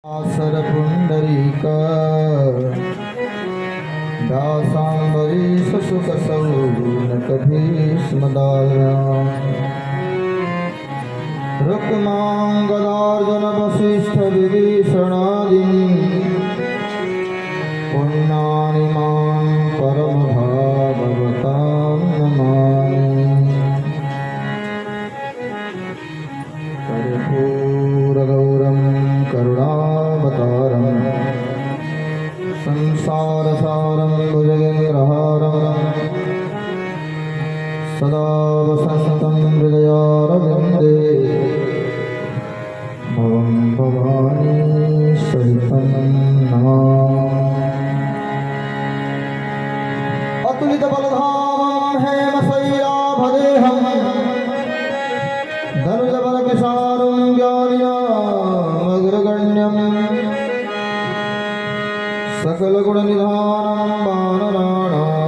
आसर पुंडरीका दासांबरीश सुखसौनक भीष्मदाल्या रुक्मांगदार्जुन वसिष्ठ विभीषणादीनि पुण्यानि मां परमभागवतां नमामि। कर्पूरगौरं करुणावतारं संसारसारं भुजगेन्द्रहारं सदा वसन्तं हृदयारविन्दे भवं भवानी सहितं नमामि। अतुलितबलधामं हेमशय्याभदेहं धनुजबलकिशारं ज्ञानिनामग्रगण्यं सकलगुणनिधानं वानराणामधीशं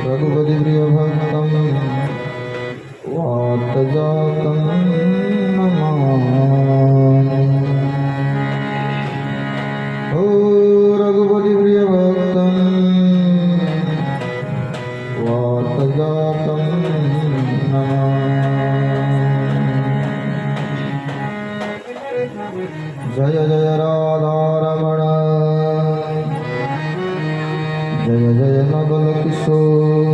रघुपतिप्रियभक्तं वातजातं नमामि। ओ रघुपतिप्रियभक्तं वातजातं जय जय राधारमण जय जय नवल किशोर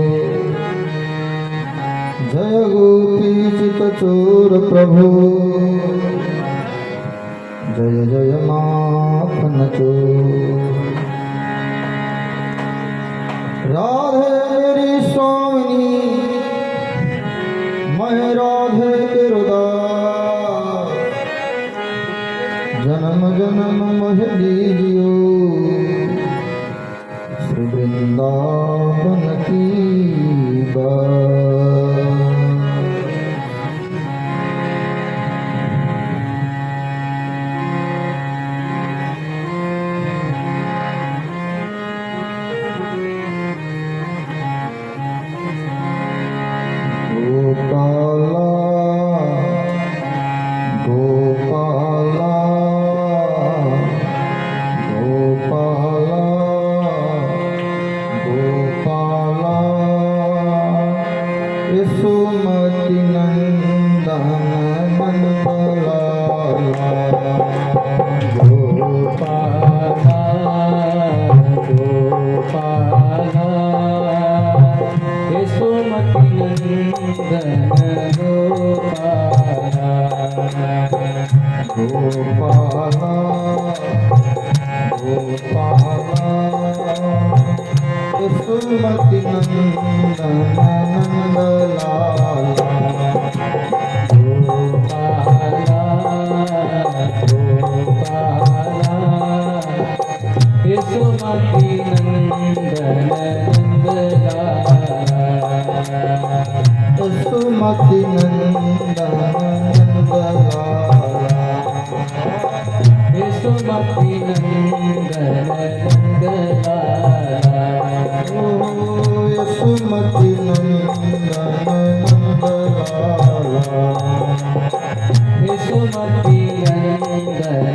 जय गोपीचित चोर प्रभु जय जय माखन चोर। राधे मेरी स्वामिनी मैं राधे तेरुदास जन्म जन्म मोह लीजियो श्री वृंदावन की बात। गोपाला गोपाला गोपाला गोपाला यशोमती नंदन मनपला गोपाला गोपाला यशोमती नंदन गोपाला गोपाला गोपाला यशोमती नंदन नंदलाला गोपाला गोपाला यशोमती नंदन नंदलाला यशोमती नंदन नंदलाला यशोमती नंदन नंदलाला ओ यशोमती नंदन नंदलाला यशोमती नंदन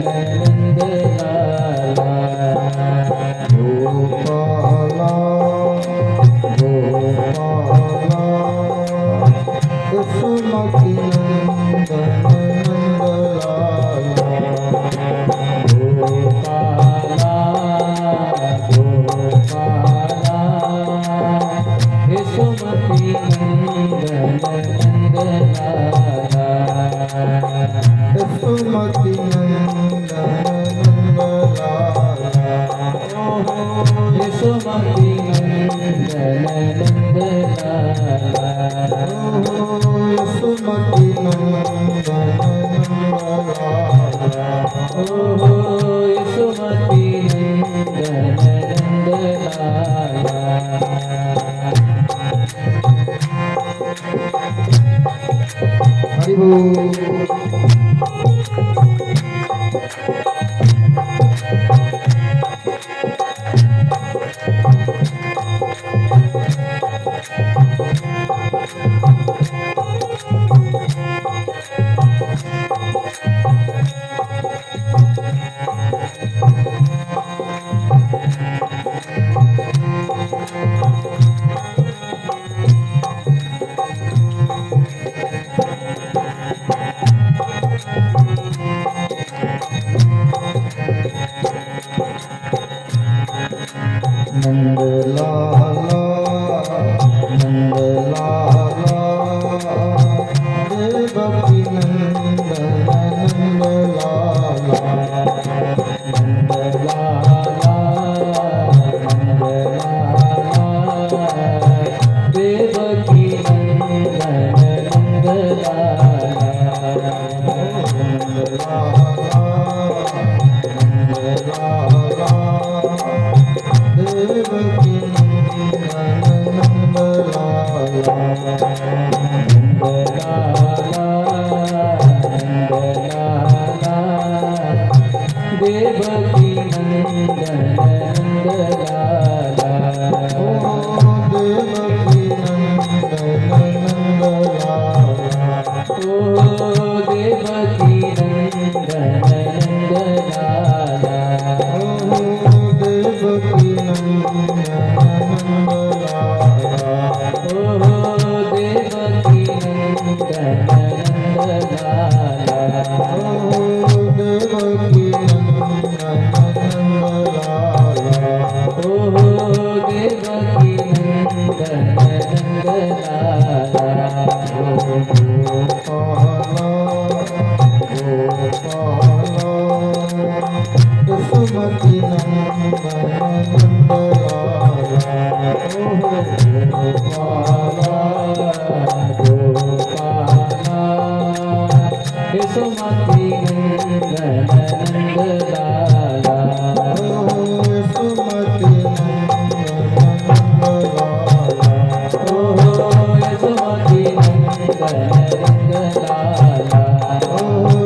नंदलाला गोपाला गोपाला यशोमती नंदन नंदलाला गोपाला गोपाला यशोमती नंदन नंदलाला यशोमती नंदन नंदलाला यशोमती नंदन नंदलाला यशोमती नंदन नंदलाला यशोमती नंदन नंदलाला। हरि बोल। नंद लाला नंद लाला देवकी नंदन नंद लाला नंद लाला नंद लाला देवकी नंदन नंद लाला नंद लाला नंद लाला देवकी नंदन नंद लाला नंद लाला नंद लाला देवकी नंदन नंद लाला ओ देवकी नंदन नंद लाला ओ देवकी नंदन नंद लाला ओ देवकी नंदन नंद लाला ओ देवकी नंदन नंद लाला ओ देवकी नंदन नंद लाला ओ देवकी नंदन नंद लाला ओ गोपाला गोपाला सुमति नंदन नंद लाला ओ गोपाला गोपाला सुमति नंदन नंद लाला ओ सुमति नंदन नंद लाला ओ सुमति नंदन नंद लाला ओ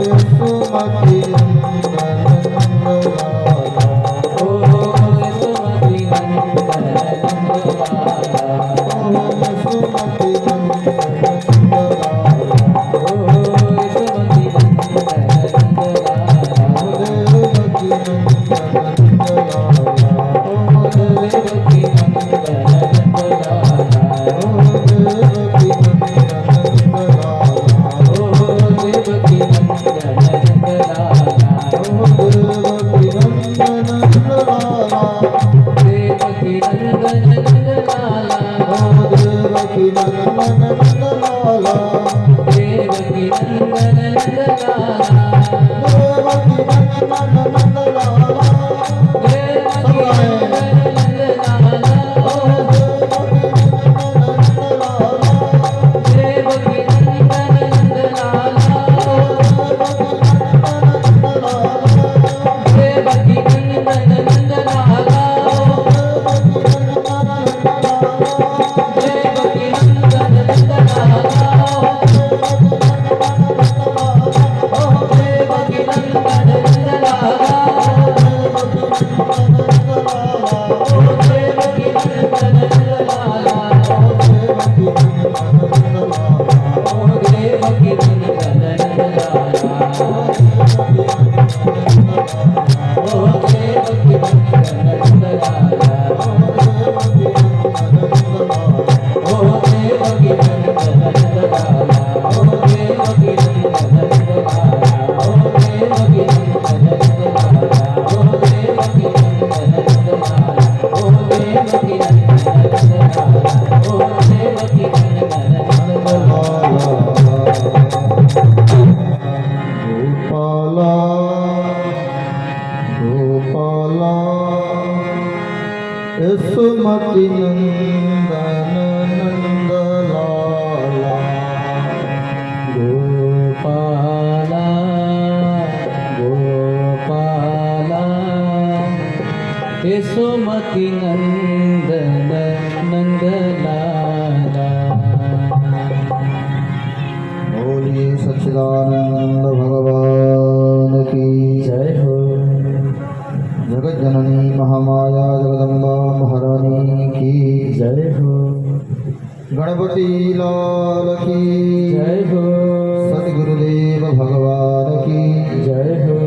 सुमति नंदन नंद लाला ओ सुमति नंदन नंद लाला ओ सुमति नंदन नंद लाला ओ सुमति नंदन नंद लाला ओ देवकी नंदन नंद लाला ओ देवकी नंदन नंद लाला ओ देवकी नंदन नंद लाला ओ देवकी नंदन नंद लाला ओ देवकी नंदन नंद लाला देवकी नंदन नंद लाला ओ देवकी नंदन नंद लाला देवकी नंदन नंद लाला देवकी नंदन नंद लाला देवकी नंदन नंद लाला ओ देवकी नंदन नंद लाला देवकी नंदन नंद लाला देवकी नंदन नंद लाला ओ देवकी नंदन नंद लाला ओ देवकी नंदन नंद लाला ओ देवकी नंदन नंद लाला ओ देवकी नंदन नंद लाला ओ देवकी नंदन नंद लाला ओ देवकी नंदन नंद लाला ओ देवकी नंदन नंद लाला ओ देवकी नंदन नंद लाला ओ देवकी नंदन नंद लाला ओ देवकी नंदन नंद लाला गोपाला गोपाला सुमति नंदन नंद लाला गोपाला गोपाला सुमति नंदन नंद लाला बोलिए सच्चिदानंद भगवान की जय हो। जगत जननी महामाया जगदम्बा महारानी की जय हो। गणपति लाल की जय हो। सतगुरुदेव भगवान की जय हो।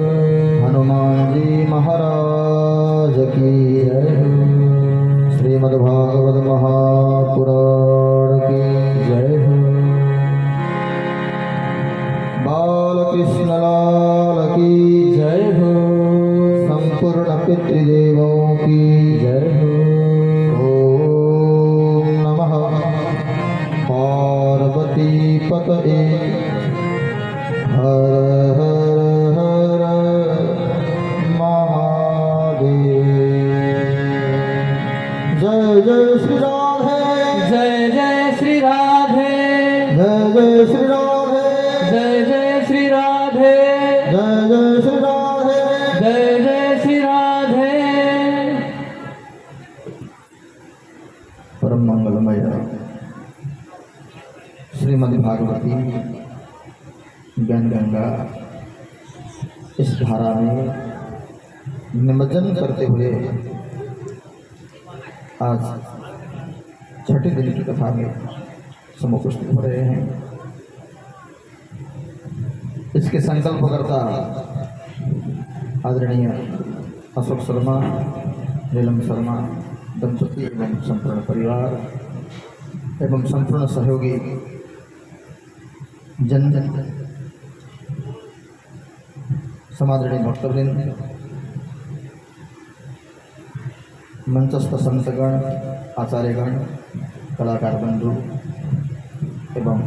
हनुमान जी महाराज की जय हो। श्रीमद्भागवत महापुराण की जय हो। बालकृष्ण लाल की जय हो। संपूर्ण पितृदेवों की जय हो। पतये हर हर हर महादेव। जय जय श्री राधे, जय जय श्री राधे, जय जय श्री राधे, जय जय श्री राधे, जय जय श्री राधे, जय जय श्री राधे। परम मंगलमय श्रीमद् भागवती ज्ञान गंगा इस धारा में निमज्जन करते हुए आज छठे दिन की कथा में समुपस्थित हो रहे हैं। इसके संकल्पकर्ता आदरणीय अशोक शर्मा, नीलम शर्मा दंपति एवं संपूर्ण परिवार एवं संपूर्ण सहयोगी जन समादरणीय भक्तवृंद, मंचस्थ संतगण, आचार्यगण, कलाकार बंधु एवं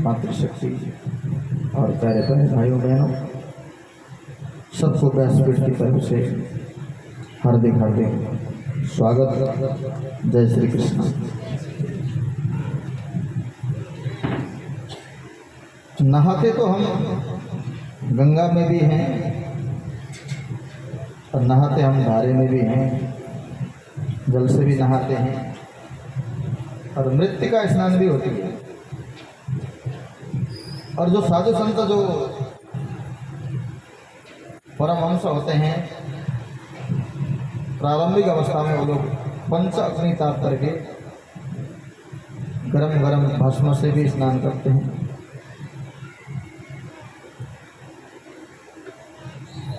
मातृशक्ति और प्यारे प्यारे भाइयों बहनों, सबको व्यासपीठ की तरफ से हार्दिक हार्दिक स्वागत। जय श्री कृष्ण। नहाते तो हम गंगा में भी हैं और नहाते हम धारे में भी हैं, जल से भी नहाते हैं और मृत्तिका स्नान भी होती है। और जो साधु संत जो परमहंस होते हैं, प्रारंभिक अवस्था में वो लोग पंच अग्नि ताप करके गरम गरम भस्म से भी स्नान करते हैं।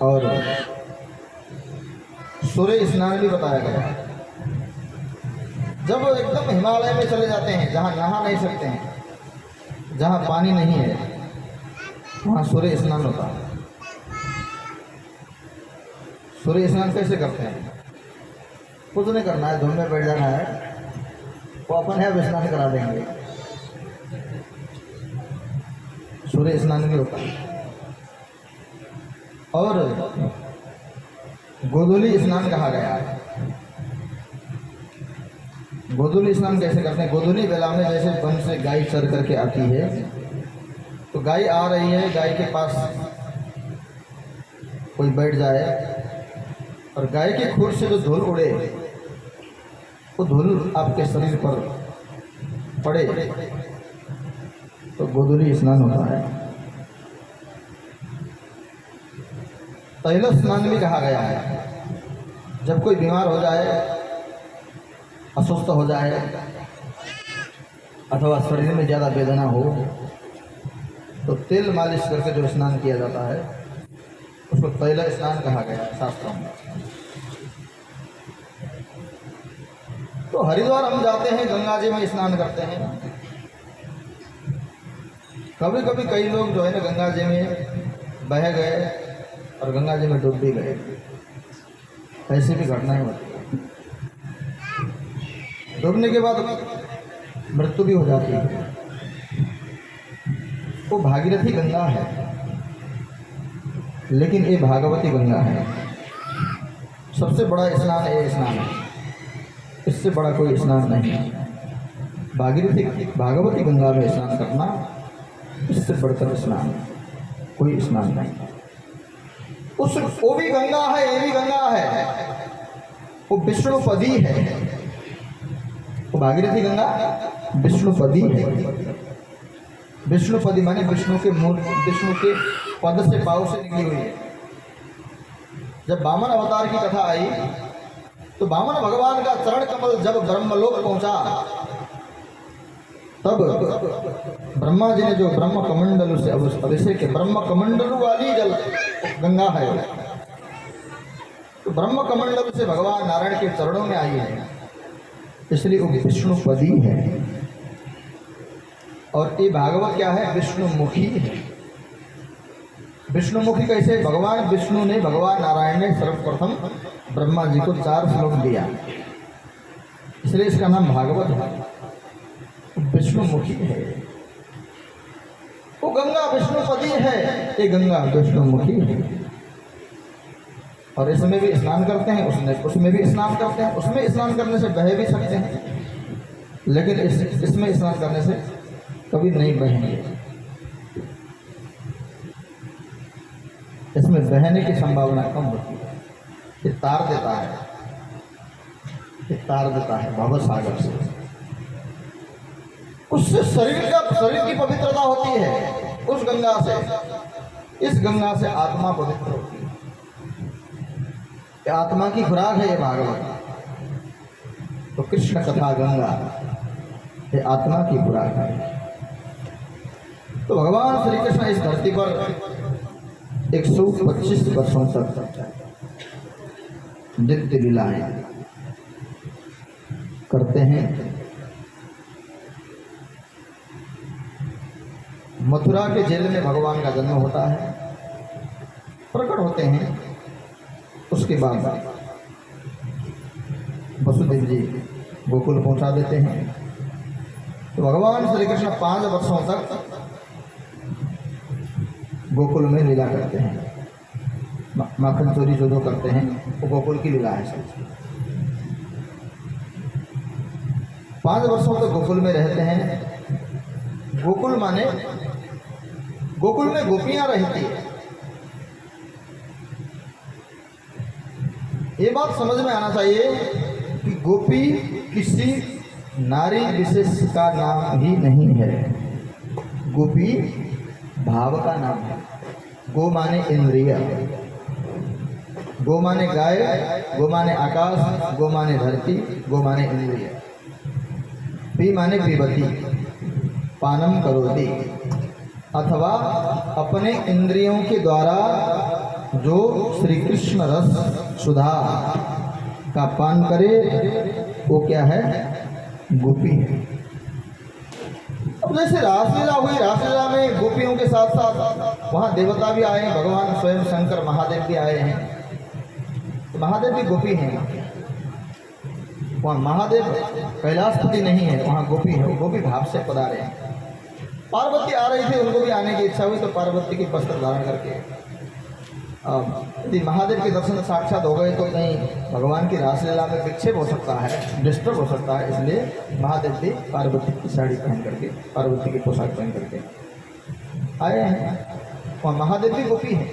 और सूर्य स्नान भी बताया गया है। जब वो एकदम हिमालय में चले जाते हैं, जहाँ नहा नहीं सकते हैं, जहाँ पानी नहीं है, वहाँ सूर्य स्नान होता है। सूर्य स्नान कैसे करते हैं? कुछ नहीं करना है, धुन में बैठ जाना है, वो अपन है स्नान करा देंगे। सूर्य स्नान भी होता है। और गोधूली स्नान कहा गया है। गोधूली स्नान कैसे करते हैं? गोधूली बेला में जैसे वन से गाय चर करके आती है, तो गाय आ रही है, गाय के पास कोई बैठ जाए और गाय के खुर से जो धूल उड़े, वो धूल आपके शरीर पर पड़े, तो गोधूली स्नान होता है। तैल स्नान भी कहा गया है। जब कोई बीमार हो जाए, अस्वस्थ हो जाए अथवा शरीर में ज़्यादा वेदना हो, तो तेल मालिश करके जो स्नान किया जाता है उसको तैल स्नान कहा गया है शास्त्रों में। तो हरिद्वार हम जाते हैं, गंगा जी में स्नान करते हैं। कभी कभी कई लोग जो है ना गंगा जी में बह गए और गंगा जी में डूब भी गए, ऐसी भी घटनाएं होती है। डूबने के बाद मृत्यु भी हो जाती है। वो भागीरथी गंगा है, लेकिन ये भागवती गंगा है। सबसे बड़ा स्नान ये स्नान है, इससे बड़ा कोई स्नान नहीं है। भागवती गंगा में स्नान करना, इससे बढ़कर स्नान कोई स्नान नहीं। वो भी गंगा है, ये भी गंगा है, वो विष्णुपदी है। वो भागीरथी गंगा विष्णुपदी है। विष्णुपदी माने विष्णु के मूल, विष्णु के पद से पाव से निकली हुई है। जब वामन अवतार की कथा आई, तो वामन भगवान का चरण कमल जब ब्रह्मलोक पहुंचा, तब ब्रह्मा जी ने जो ब्रह्म कमंडल से अभिषेक, ब्रह्म कमंडल वाली जल गंगा है, तो ब्रह्म कमंडल से भगवान नारायण के चरणों में आई है, इसलिए वो विष्णुपदी है। और ये भागवत क्या है? विष्णुमुखी है। विष्णुमुखी कैसे? भगवान विष्णु ने, भगवान नारायण ने सर्वप्रथम ब्रह्मा जी को 4 श्लोक दिया, इसलिए इसका नाम भागवत है। विष्णुमुखी है। वो गंगा विष्णुपदी है, ये गंगा विष्णुमुखी है। और इसमें भी स्नान करते हैं, उसमें भी स्नान करते हैं। उसमें स्नान करने से बह भी सकते हैं, लेकिन इसमें स्नान करने से कभी नहीं बहेंगे। इसमें बहने की संभावना कम होती है। ये तार देता है, ये तार देता है भव सागर से। उससे शरीर की पवित्रता होती है, उस गंगा से। इस गंगा से आत्मा पवित्र होती है। ये आत्मा की खुराक है ये भागवत। तो कृष्ण कथा गंगा ये आत्मा की खुराक है। तो भगवान श्री कृष्ण इस धरती पर 125 वर्षों तक नित्य लीलाएं करते हैं। मथुरा के जेल में भगवान का जन्म होता है, प्रकट होते हैं। उसके बाद वसुदेव जी गोकुल पहुंचा देते हैं। तो भगवान श्री कृष्ण 5 वर्षों तक गोकुल में लीला करते हैं। माखन चोरी जो करते हैं वो गोकुल की लीला है। 5 वर्षों तक गोकुल में रहते हैं। गोकुल माने गोकुल में गोपियां रहती है। ये बात समझ में आना चाहिए कि गोपी किसी नारी विशेष का नाम ही नहीं है। गोपी भाव का नाम है। गो माने इंद्रिय, गो माने गाय, गो माने आकाश, गो माने धरती, गो माने इंद्रिय। पी माने पीबती, पानम करोति, अथवा अपने इंद्रियों के द्वारा जो श्री कृष्ण रस सुधा का पान करे वो क्या है? गोपी है। अब जैसे रासलीला हुई, रासलीला में गोपियों के साथ साथ वहाँ देवता भी आए हैं, भगवान स्वयं शंकर महादेव भी आए हैं। तो महादेव भी गोपी हैं। वहाँ महादेव कैलाशपति नहीं है, वहाँ गोपी है, गोपी भाव से पधारे हैं। पार्वती आ रही थी, उनको भी आने की इच्छा हुई, तो पार्वती की वस्त्र धारण करके यदि महादेव के दर्शन साक्षात हो गए तो कहीं भगवान की रासलीला में विक्षेप हो सकता है, डिस्टर्ब हो सकता है। इसलिए महादेव भी पार्वती की साड़ी पहन करके, पार्वती की पोशाक पहन करके आए हैं। और महादेव भी गोपी है,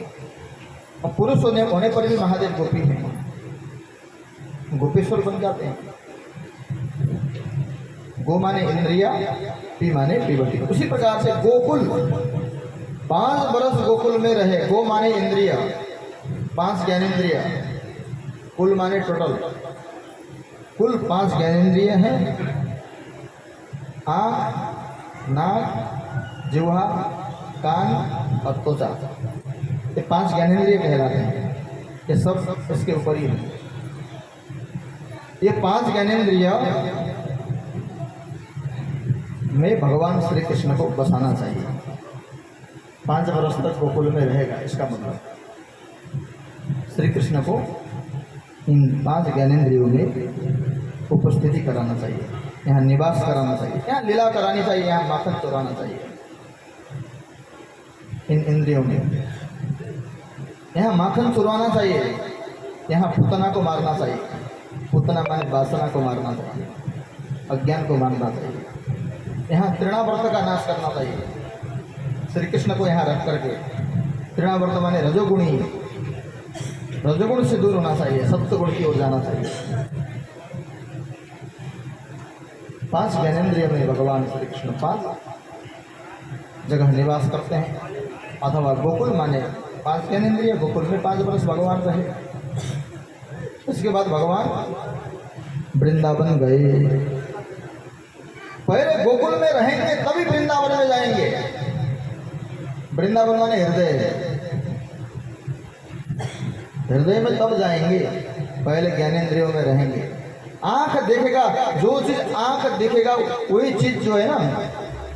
और पुरुष होने पर भी महादेव गोपी हैं, गोपेश्वर बन जाते हैं। गो माने इंद्रिया, पी माने पीबती। उसी प्रकार से गोकुल 5 वर्ष गोकुल में रहे। गो माने इंद्रिय, 5 ज्ञानेन्द्रिय, कुल माने टोटल, कुल 5 ज्ञानेन्द्रिय हैं। आँख, नाक, जिह्वा, कान और त्वचा, ये 5 ज्ञानेन्द्रिय कहलाते हैं। ये सब इसके ऊपर ही है। ये 5 ज्ञानेन्द्रिय में भगवान श्री कृष्ण को बसाना चाहिए। 5 वर्ष तक गोकुल में रहेगा, इसका मतलब श्री कृष्ण को इन 5 ज्ञानेन्द्रियों में उपस्थिति कराना चाहिए, यहाँ निवास कराना चाहिए, यहाँ लीला करानी चाहिए, यहाँ माखन चुराना चाहिए। इन इंद्रियों में यहाँ माखन चुराना चाहिए, यहाँ पूतना को मारना चाहिए। पूतना माने वासना को मारना चाहिए, अज्ञान को मारना चाहिए। यहाँ तृणावर्त का नाश करना चाहिए। श्री कृष्ण को यहाँ रख करके, तृणावर्त माने रजोगुणी, रजोगुण से दूर होना चाहिए, सत्वगुण की ओर जाना चाहिए। 5 ज्ञानेन्द्रिय में भगवान श्री कृष्ण 5 जगह निवास करते हैं। अथवा गोकुल माने 5 ज्ञानेन्द्रिय, गोकुल में 5 वर्ष भगवान रहे। इसके बाद भगवान वृंदावन गए। पहले गोकुल में रहेंगे तभी वृंदावन में जाएंगे। वृंदावन माने हृदय, हृदय में तब जाएंगे, पहले ज्ञानेन्द्रियों में रहेंगे। आँख देखेगा, जो चीज आँख देखेगा वही चीज जो है ना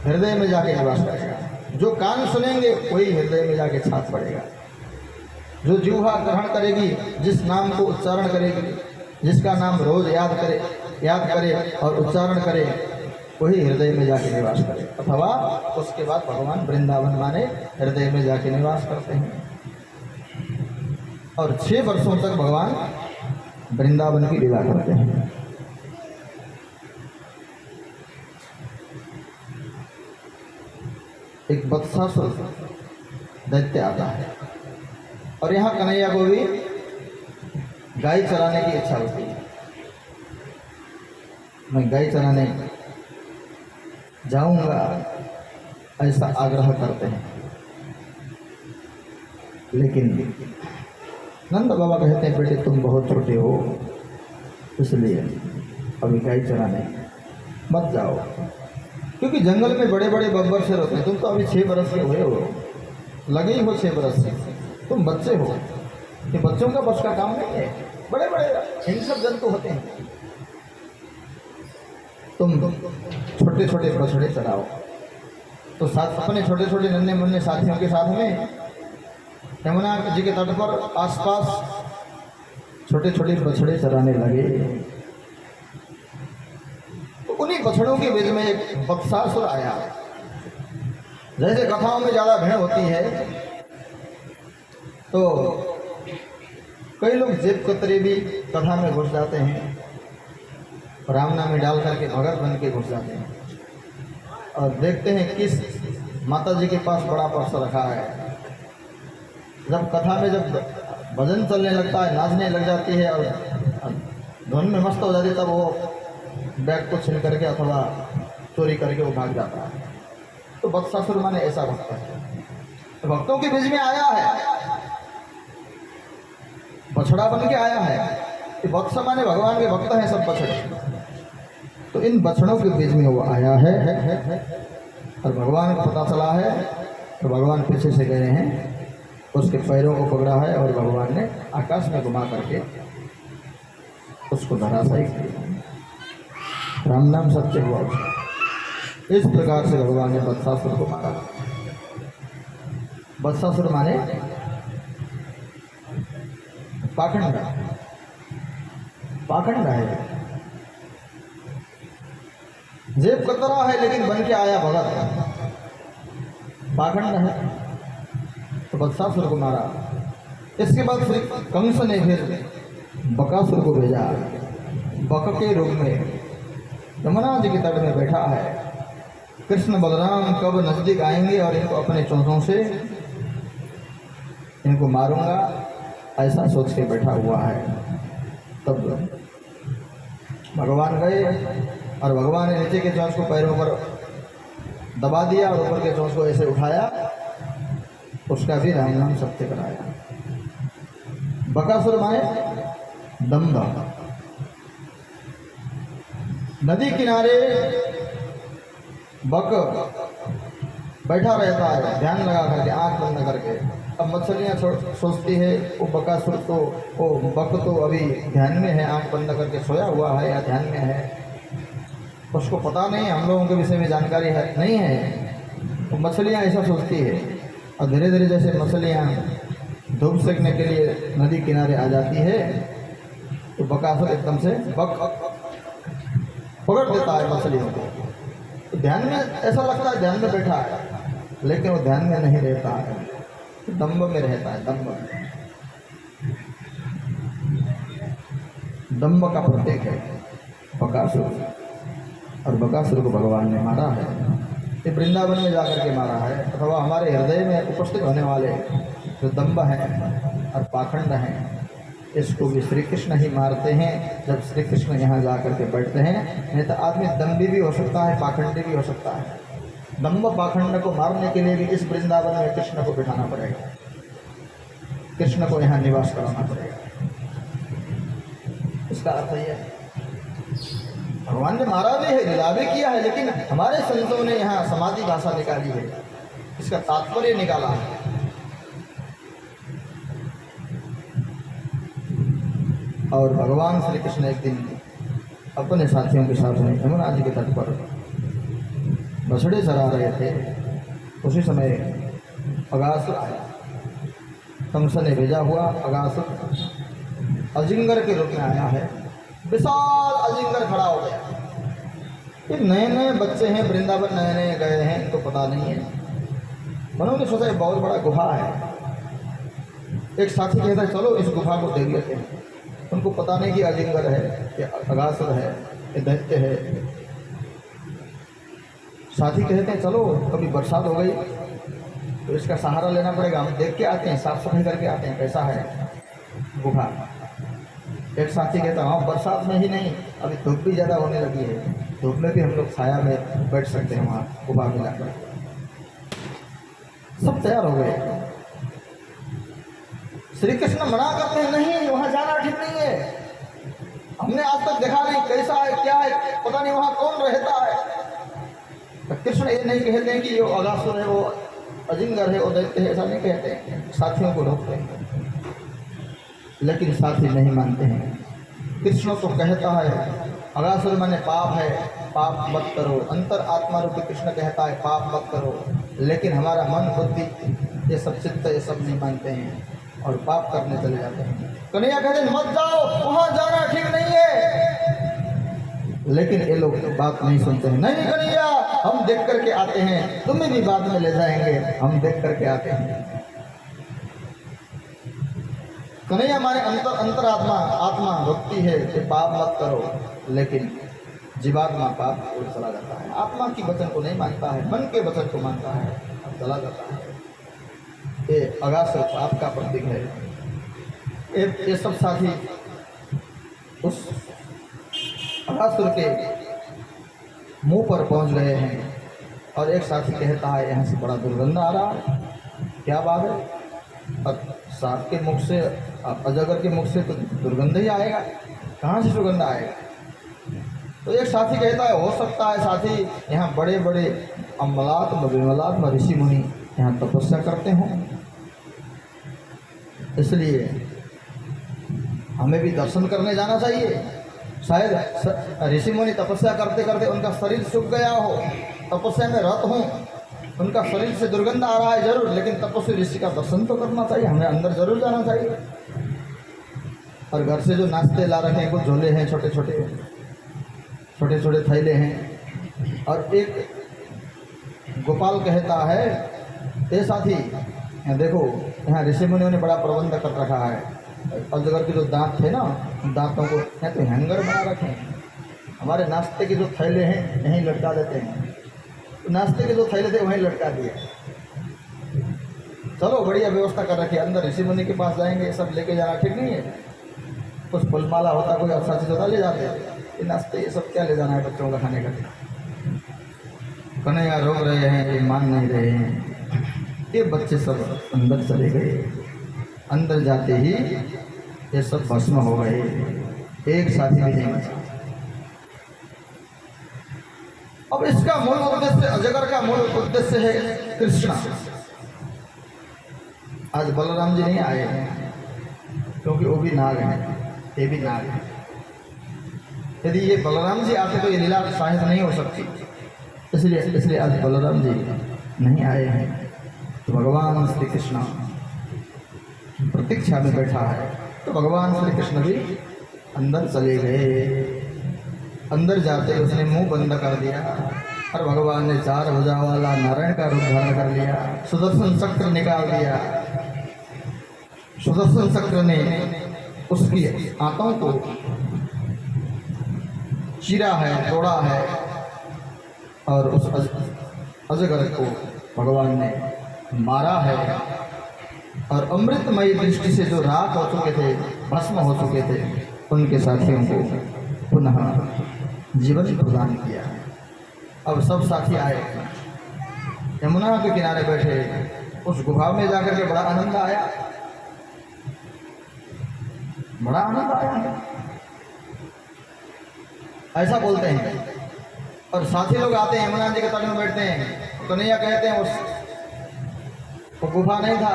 हृदय में जाके निवास करेगा। जो कान सुनेंगे वही हृदय में जाके छाप पड़ेगा। जो जिह्वा ग्रहण करेगी, जिस नाम को उच्चारण करेगी, जिसका नाम रोज याद करे और उच्चारण करे, वही हृदय में जाके निवास करे, अथवा उसके बाद भगवान वृंदावन माने हृदय में जाके निवास करते हैं। और 6 वर्षों तक भगवान वृंदावन की लीला करते हैं। एक वत्सासुर दैत्य आता है और यहाँ कन्हैया को भी गाय चराने की इच्छा होती है। मैं गाय चराने जाऊंगा ऐसा आग्रह करते हैं, लेकिन नंद बाबा कहते हैं बेटे तुम बहुत छोटे हो, इसलिए अभी गाय चराने मत जाओ, क्योंकि जंगल में बड़े बड़े बब्बर शेर होते हैं। तुम तो अभी 6 बरस के हुए हो, लगे ही हो 6 बरस से, तुम बच्चे हो, ये बच्चों का बस का काम नहीं है, बड़े बड़े हिंसक जंतु होते हैं। तुम छोटे छोटे बछड़े चढ़ाओ। तो साथ अपने छोटे छोटे नन्हे मुन्ने साथियों के साथ में यमुना जी के तट पर आसपास छोटे छोटे बछड़े चराने लगे। तो उन्हीं बछड़ों के बीच में एक वत्सासुर आया। जैसे कथाओं में ज़्यादा भीड़ होती है तो कई लोग जेब कतरे भी कथा में घुस जाते हैं, राम नाम में डाल करके भगत बन के घुस जाते हैं और देखते हैं किस माता जी के पास बड़ा पर्स रखा है। जब कथा में जब भजन चलने लगता है, नाचने लग जाती है और धुन में मस्त हो जाती है, तब वो बैग को छीन करके अथवा चोरी करके वो भाग जाता है। तो वत्सासुर माने ऐसा भक्त है, तो भक्तों के बीच में आया है, बछड़ा बन के आया है। वत्स माने भगवान के भक्त हैं सब बछड़े। तो इन बछड़ों के बीच में वो आया है और भगवान को पता चला है, तो भगवान पीछे से गए हैं, उसके पैरों को पकड़ा है और भगवान ने आकाश में घुमा करके उसको धराशायी किया। राम नाम सत्य हुआ उसका। इस प्रकार से भगवान ने वत्सासुर को मारा। वत्सासुर माने पाखंड, पाखंड है, जेब कतरा है लेकिन बन के आया भगत, पाखंड है। तो वत्सासुर को मारा। इसके बाद श्री कंस ने फिर बकासुर को भेजा। बक के रूप में यमुना जी के तट में बैठा है। कृष्ण बलराम कब नजदीक आएंगे और इनको अपने चोंचों से इनको मारूंगा, ऐसा सोच के बैठा हुआ है। तब भगवान गए और भगवान ने नीचे के चोंच को पैरों पर दबा दिया और ऊपर के चोंच को ऐसे उठाया, उसका भी राम नाम सत्य कराया। बकासुर माने दंभ। नदी किनारे बक बैठा रहता है ध्यान लगा करके, आंख बंद करके। अब मछलियाँ सोचती है वो बकासुर तो, वो बक तो अभी ध्यान में है, आंख बंद करके सोया हुआ है या ध्यान में है, उसको पता नहीं, हम लोगों के विषय में जानकारी है नहीं है। तो मछलियाँ ऐसा सोचती है और धीरे धीरे जैसे मछलियाँ धूप सेकने के लिए नदी किनारे आ जाती है, तो बकासुर एकदम से बक पकड़ देता है मछलियों को। तो ध्यान में ऐसा लगता है ध्यान में बैठा है, लेकिन वो ध्यान में नहीं रहता है, दंभ में रहता है। दंभ का प्रतीक है बकासुर। और बकासुर को भगवान ने मारा है, ये वृंदावन में जाकर के मारा है, अथवा हमारे हृदय में उपस्थित होने वाले जो दंभ हैं और पाखंड हैं, इसको भी श्री कृष्ण ही मारते हैं जब श्री कृष्ण यहाँ जा कर के बैठते हैं। नहीं तो आदमी दंभी भी हो सकता है, पाखंडी भी हो सकता है। दंभ पाखंड को मारने के लिए भी इस वृंदावन में कृष्ण को बिठाना पड़ेगा, कृष्ण को यहाँ निवास कराना पड़ेगा। इसका अर्थ यह है भगवान ने मारा भी है, लीला भी किया है, लेकिन हमारे संतों ने यहाँ समाधि भाषा निकाली है, इसका तात्पर्य निकाला है। और भगवान श्री कृष्ण एक दिन अपने साथियों के साथ में यमुना जी के तट पर बछड़े चरा रहे थे। उसी समय अगासुर आया, कंस ने भेजा हुआ अगासुर अजिंगर के रूप में आया है। विशाल अजिंगर खड़ा हो गया ये नए नए बच्चे हैं, वृंदावन नए नए गए हैं, इनको पता नहीं है। उन्होंने सोचा ये बहुत बड़ा गुफा है। एक साथी कहता है चलो इस गुफा को देख लेते हैं। उनको पता नहीं कि अजिंगर है, ये अगासुर है, ये दैत्य है। साथी कहते हैं चलो कभी बरसात हो गई तो इसका सहारा लेना पड़ेगा, हम देख के आते हैं, साफ सफाई करके आते हैं कैसा है गुफा। एक साथी कहता हाँ बरसात में ही नहीं, अभी धूप भी ज़्यादा होने लगी है, धूप में भी हम लोग छाया में बैठ सकते हैं वहाँ गुफा में जाकर। सब तैयार हो गए। श्री कृष्ण मना करते हैं नहीं वहाँ जाना ठीक नहीं है, हमने आज तक देखा नहीं कैसा है क्या है, पता नहीं वहाँ कौन रहता है। तो कृष्ण ये नहीं कहते हैं कि ये अगासुर है, वो अजिंगर है, वो दैत्य है, ऐसा नहीं कहते हैं, साथियों को रोकते हैं। लेकिन साथी नहीं मानते हैं। कृष्ण तो कहता है अगासुर माने पाप है, पाप मत करो। अंतर आत्मा रूपी कृष्ण कहता है पाप मत करो, लेकिन हमारा मन बुद्धि ये सब चित्त ये सब नहीं मानते हैं और पाप करने चले जाते हैं। कन्हैया कहते हैं मत जाओ वहाँ जाना ठीक नहीं है, लेकिन ये लोग बात नहीं सुनते हैं। नहीं कन्हैया हम देख करके आते हैं, तुम्हें भी बाद में ले जाएंगे, हम देख करके आते हैं। कन्हैया माने अंतरात्मा आत्मा भक्ति है कि पाप मत करो, लेकिन जीवात्मा पाप को चला जाता है। आत्मा की वचन को नहीं मानता है, मन के वचन को मानता है और चला जाता है। ये अगासुर पाप का प्रतीक है। ये सब साथी उस अगासुर के मुंह पर पहुंच गए हैं और एक साथी कहता है यहाँ से बड़ा दुर्गंध आ रहा है, क्या बात है। और सांप के मुख से अजगर के मुख से तो दुर्गंध ही आएगा, कहाँ से दुर्गंध आएगा। तो एक साथी कहता है हो सकता है साथी यहाँ बड़े बड़े अम्बलात्म विमलात्म ऋषि मुनि यहाँ तपस्या करते हों, इसलिए हमें भी दर्शन करने जाना चाहिए। शायद ऋषि मुनि तपस्या करते करते उनका शरीर सूख गया हो, तपस्या में रत हों, उनका शरीर से दुर्गंध आ रहा है जरूर, लेकिन तपस्वी ऋषि का दर्शन तो करना चाहिए, हमें अंदर जरूर जाना चाहिए। और घर से जो नाश्ते ला रखे हैं, कुछ झोले हैं, छोटे छोटे थैले हैं। और एक गोपाल कहता है ये साथी देखो यहाँ ऋषि मुनियों ने बड़ा प्रबंध कर रखा है। अजगर के जो दांत थे ना, दांतों को यहाँ तो हैंगर बना रखे हैं। हमारे नाश्ते के जो थैले हैं यहीं लटका देते हैं, तो नाश्ते के जो थैले थे वहीं लटका दिए। चलो बढ़िया व्यवस्था कर रखी है, अंदर ऋषि मुनि के पास जाएंगे, ये सब लेके जाना ठीक नहीं है। कुछ फलमाला होता, कोई अच्छा चीज़ होता ले जाते हैं, ये नाश्ते ये सब क्या ले जाना है बच्चों का खाने का। कन्हैया रोक रहे हैं, ये मान नहीं रहे हैं। ये बच्चे सब अंदर चले गए। अंदर जाते ही ये सब भस्म हो गए, एक साथी भी नहीं बचा। अब इसका मूल उद्देश्य, अजगर का मूल उद्देश्य है कृष्ण। आज बलराम जी नहीं आए हैं क्योंकि वो भी नाग हैं, ये भी नाग हैं। यदि ये बलराम जी आते तो ये लीला शायद नहीं हो सकती, इसलिए आज बलराम जी नहीं आए हैं। तो भगवान श्री कृष्ण प्रतीक्षा में बैठा है, तो भगवान श्री कृष्ण भी अंदर चले गए। अंदर जाते ही उसने मुंह बंद कर दिया और भगवान ने 4 भुजा वाला नारायण का रूप धारण कर लिया, सुदर्शन चक्र निकाल दिया। सुदर्शन चक्र ने उसकी आंतों को चीरा है, तोड़ा है और उस अजगर को भगवान ने मारा है। और अमृतमयी दृष्टि से जो राख हो चुके थे, भस्म हो चुके थे, उनके साथियों को पुनः जीवन प्रदान किया। अब सब साथी आए, यमुना के किनारे बैठे, उस गुफा में जाकर के बड़ा आनंद आया, बड़ा आनंद आया, ऐसा बोलते हैं। और साथी लोग आते हैं, यमुना जी के तट में बैठते हैं। कन्हैया कहते हैं वो गुफा नहीं था,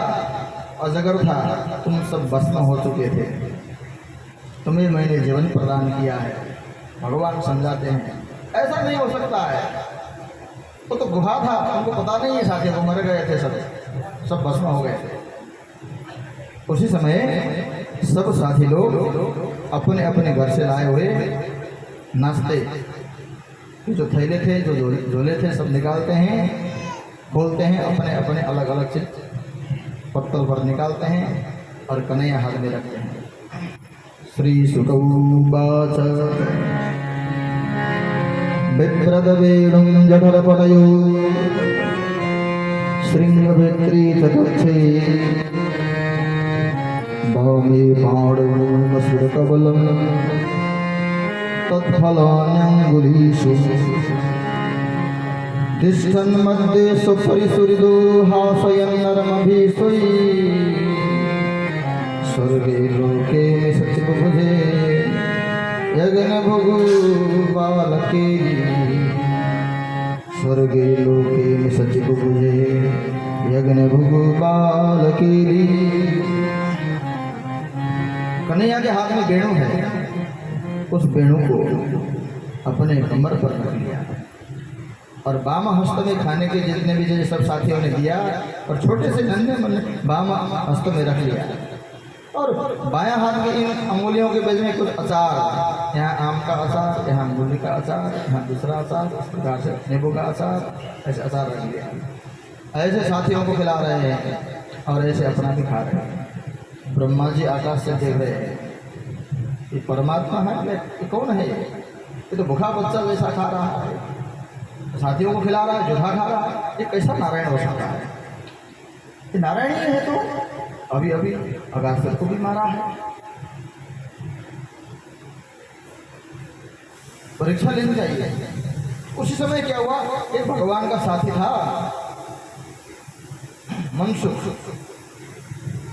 अजगर था, तुम सब भस्म हो चुके थे, तुम्हें मैंने जीवन प्रदान किया है। भगवान समझाते हैं ऐसा नहीं हो सकता है, वो तो गुफा था, उनको पता नहीं है साथी, वो मर गए थे, सब भस्म हो गए थे। उसी समय सब साथी लोग अपने अपने घर से लाए हुए नाश्ते कि जो थैले थे, जो झोले थे, सब निकालते हैं, खोलते हैं, अपने अपने अलग अलग चित्र पत्तल पर निकालते हैं और कन्हैया हाथ में रखते हैं। श्री सुकौवाच बिभ्रदवेणुं जठरपटयो शृङ्गभेत्री चतुर्थे भौमे पाणिमसुरकबलं तत्फलान्यङ्गुलीषु तिष्ठन्मध्ये सुपरिसुहृदो हासयन्नरमभीष्टै स्वर्गे लोके सचिबुभुजे यज्ञभुगु बालके स्वर्गे लोके सचिबुभुजे यज्ञभुगु बालकेली। कन्हैया के हाथ में वेणु है, उस वेणु को अपने कमर पर रख लिया और वाम हस्त में खाने के जितने भी जैसे सब साथियों ने दिया और छोटे से नन्हे मन वाम हस्त में रख लिया और बायां हाथ में इन अंगुलियों के बीच में कुछ अचार, यहाँ आम का अचार, यहाँ मूली का अचार, यहाँ दूसरा अचार, इस प्रकार से नींबू का अचार, ऐसे अचार रख लिया। ऐसे साथियों को खिला रहे हैं और ऐसे अपना भी खा रहे हैं। ब्रह्मा जी आकाश से देख रहे हैं, ये परमात्मा है, ये कौन है? ये तो भूखा बच्चा जैसा खा रहा है, साथियों को खिला रहा है, जुठा खा रहा है, ये कैसा नारायण हो सकता है? ये नारायण ही है। तो अभी अभी अगासुर को भी मारा है, परीक्षा लेनी चाहिए। उसी समय क्या हुआ, एक भगवान का साथी था मनसुख,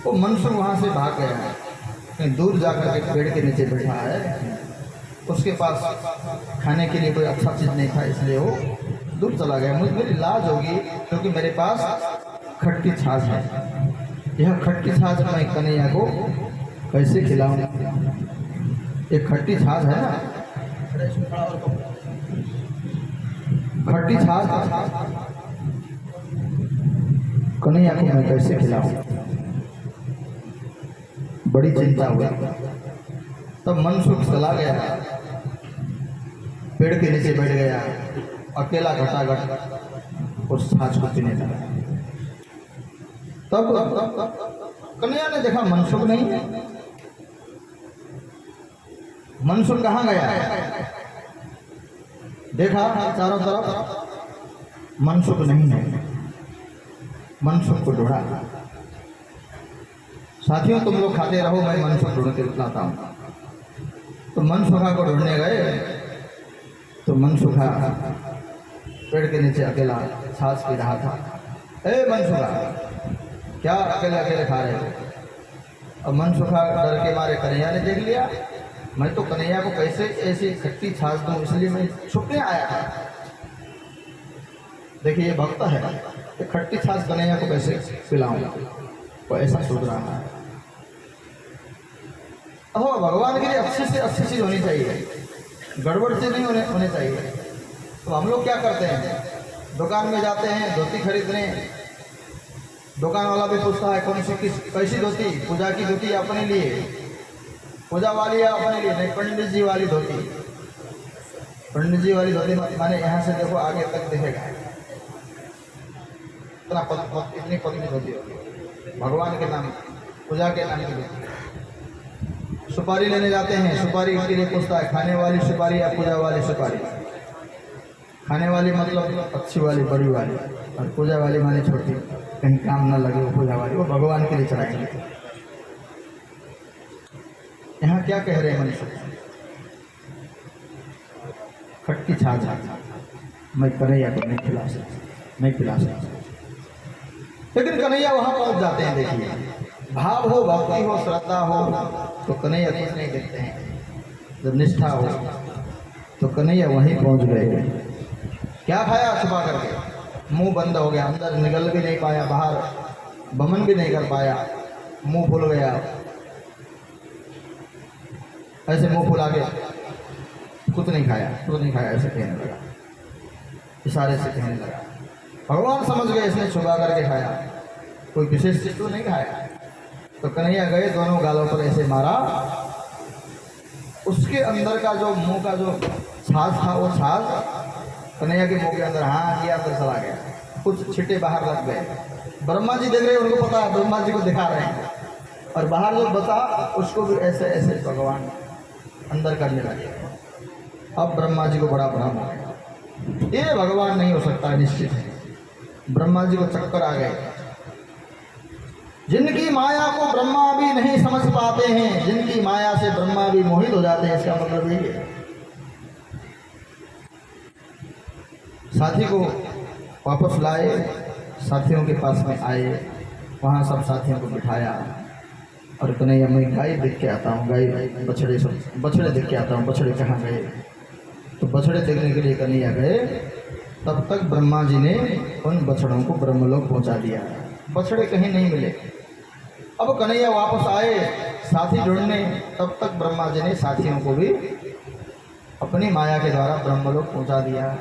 वो मनसुख वहां से भाग गया है, कहीं दूर जाकर के पेड़ के नीचे बैठा है। उसके पास खाने के लिए कोई अच्छा चीज नहीं था, इसलिए वो दूर चला गया। मुझे मेरी लाज होगी क्योंकि मेरे पास खट्टी छाछ है, यह खट्टी छाछ मैं कन्हैया को कैसे खिलाऊं? एक खट्टी छाछ है ना, खट्टी छाछ कन्हैया को मैं कैसे खिलाऊं? बड़ी चिंता हुई। तब मनसुख चला गया, पेड़ के नीचे बैठ गया, अकेला घटाघट उस छाछ को पीने लगा। तब कन्हैया ने देखा मनसुख नहीं है। मनसुख कहाँ गया? देखा चारों तरफ, मनसुख नहीं है। मनसुख को ढूंढा। साथियों तुम लोग खाते रहो, मैं मनसुख ढूंढ के लाता हूँ। तो मनसुखा को ढूंढने गए तो मनसुखा पेड़ के नीचे अकेला छाछ पी रहा था। ए मनसुखा, क्या अकेले अकेले खा रहे हो? अब मनसुखा डर के मारे कन्हैया ने देख लिया, मैं तो कन्हैया को कैसे ऐसी खट्टी छाछ दूं, इसलिए मैं छुपने आया था। देखिए ये भक्त है, ये खट्टी छाछ कन्हैया को कैसे पिलाऊंगा, वो ऐसा सोच रहा है। अहो भगवान के लिए अच्छी से अच्छी चीज होनी चाहिए, गड़बड़ चीज नहीं होने चाहिए। तो हम लोग क्या करते हैं, दुकान में जाते हैं धोती खरीदने, दुकान वाला भी पूछता है कौन सी कैसी धोती, पूजा की धोती अपने लिए, पूजा वाली है अपने लिए, नहीं पंडित जी वाली धोती। पंडित जी वाली धोती माने यहाँ से देखो आगे तक दिखेगा, इतनी पतली धोती होती, भगवान के नाम, पूजा के नाम की धोती। सुपारी लेने जाते हैं, सुपारी के लिए पूछता है खाने वाली सुपारी या पूजा वाली सुपारी। खाने वाली मतलब अच्छी वाली बड़ी वाली, और पूजा वाली माने छोटी, कहीं काम ना लगे वो पूजा वाली, वो भगवान के लिए चढ़ाएंगे। यहाँ क्या कह रहे हैं मनुष्य, खट्टी छाछ मैं कन्हैया को नहीं खिला सकता। लेकिन कन्हैया वहां पहुंच जाते हैं। देखिए भाव हो, भक्ति हो, श्रद्धा हो तो कन्हैया कुछ नहीं देखते हैं। जब निष्ठा हो तो कन्हैया वहीं पहुंच गए। क्या खाया छुपा करके, मुंह बंद हो गया, अंदर निकल भी नहीं पाया, बाहर बमन भी नहीं कर पाया, मुंह फूल गया। ऐसे मुंह फुला के कुछ नहीं खाया ऐसे कहने लगा, इशारे से कहने लगा। भगवान समझ गए इसने छुपा करके खाया, कोई विशेष चीज तो नहीं खाया। तो कन्हैया गए, दोनों गालों पर ऐसे मारा, उसके अंदर का जो मुंह का जो छाछ था वो छाछ कन्हैया के मुंह के अंदर हाँ किया, अंदर चला गया, कुछ छिटे बाहर लग गए। ब्रह्मा जी देख रहे हैं, उनको पता है, ब्रह्मा जी को दिखा रहे हैं, और बाहर जो बता उसको भी ऐसे ऐसे भगवान अंदर करने लगे। अब ब्रह्मा जी को बड़ा भ्रम हो गया, ये भगवान नहीं हो सकता निश्चित है। ब्रह्मा जी को चक्कर आ गए। जिनकी माया को ब्रह्मा भी नहीं समझ पाते हैं, जिनकी माया से ब्रह्मा भी मोहित हो जाते हैं, इसका मतलब यही है। साथी को वापस लाए, साथियों के पास में आए, वहाँ सब साथियों को बिठाया और कन्हैया मैं गाय देख के आता हूँ, गाय बछड़े सब बछड़े देख के आता हूँ, बछड़े कहाँ गए? तो बछड़े देखने के लिए कन्हैया गए। तब तक ब्रह्मा जी ने उन बछड़ों को ब्रह्मलोक पहुँचा दिया, बछड़े कहीं नहीं मिले। अब कन्हैया वापस आए साथी ढूंढने, तब तक ब्रह्मा जी ने साथियों को भी अपनी माया के द्वारा ब्रह्मलोक पहुँचा दिया।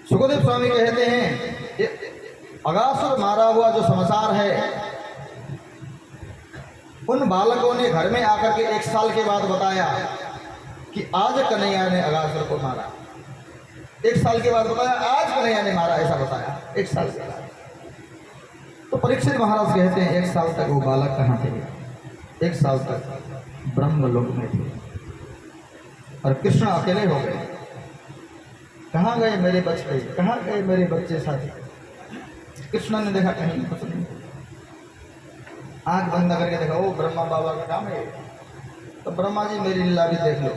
सुखदेव स्वामी कहते हैं, अगासुर मारा हुआ जो समाचार है, उन बालकों ने घर में आकर के 1 साल के बाद बताया कि आज कन्हैया ने अगासुर को मारा। 1 साल के बाद बताया आज कन्हैया ने मारा, ऐसा बताया 1 साल के बाद। तो परीक्षित महाराज कहते हैं 1 साल तक वो बालक कहाँ थे? 1 साल तक ब्रह्मलोक में थे और कृष्ण अकेले हो गए। कहाँ गए मेरे बच्चे, कहाँ गए मेरे बच्चे साथी? कृष्ण ने देखा कहीं कुछ नहीं, आंख बंद करके देखा, ओ ब्रह्मा बाबा का काम है। तो ब्रह्मा जी मेरी लीला भी देख लो।